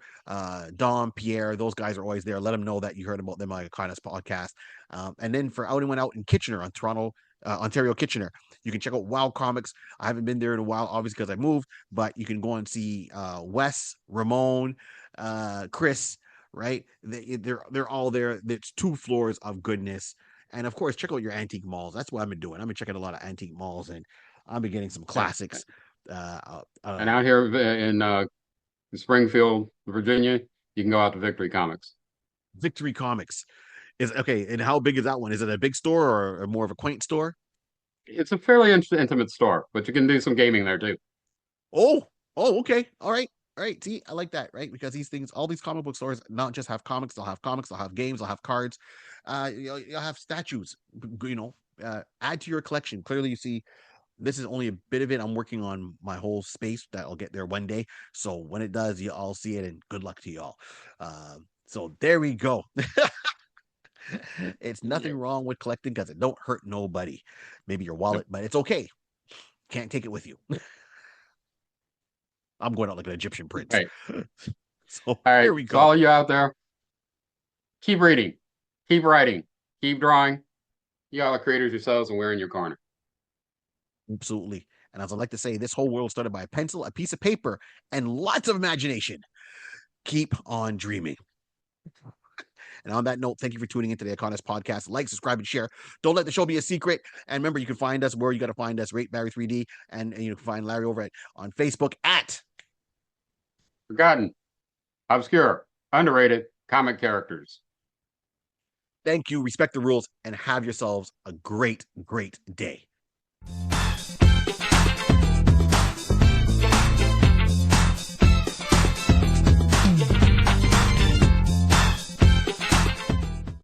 A: Dom, Pierre. Those guys are always there. Let them know that you heard about them on a Kindness podcast. And then for anyone out in Kitchener, on Toronto, Ontario, Kitchener, you can check out Wild Comics. I haven't been there in a while, obviously because I moved, but you can go and see Wes, Ramon, Chris. Right? They're all there. There's 2 floors of goodness. And of course, check out your antique malls. That's what I've been doing. I've been checking a lot of antique malls, and I've been getting some
B: Yeah.
A: classics.
B: And out here in Springfield, Virginia, you can go out to Victory Comics.
A: Victory Comics is okay. And how big is that one? Is it a big store or more of a quaint store?
B: It's a fairly intimate store, but you can do some gaming there too.
A: Oh, okay, all right, all right. See, I like that, right? Because these things, all these comic book stores, not just have comics, they'll have games, they'll have cards. You'll have statues. You know, add to your collection. Clearly, you see this is only a bit of it. I'm working on my whole space that I'll get there one day. So when it does, you all see it, and good luck to y'all. So there we go. It's
B: Yeah.
A: nothing wrong with collecting because it don't hurt nobody. Maybe your wallet, but it's okay. Can't take it with you. I'm going out like an Egyptian prince.
B: Right.
A: So
B: All
A: there
B: right.
A: we
B: To
A: go.
B: all you out there, keep reading, keep writing, keep drawing. You all are creators yourselves, and we're in your corner.
A: Absolutely. And as I like to say, this whole world started by a pencil, a piece of paper, and lots of imagination. Keep on dreaming. And on that note, thank you for tuning into the Iconis podcast. Like, subscribe, and share. Don't let the show be a secret. And remember, you can find us where you got to find us, Rate Barry 3D. And you can find Larry over on Facebook at
B: Forgotten, obscure, underrated comic characters.
A: Thank you. Respect the rules and have yourselves a great, great day.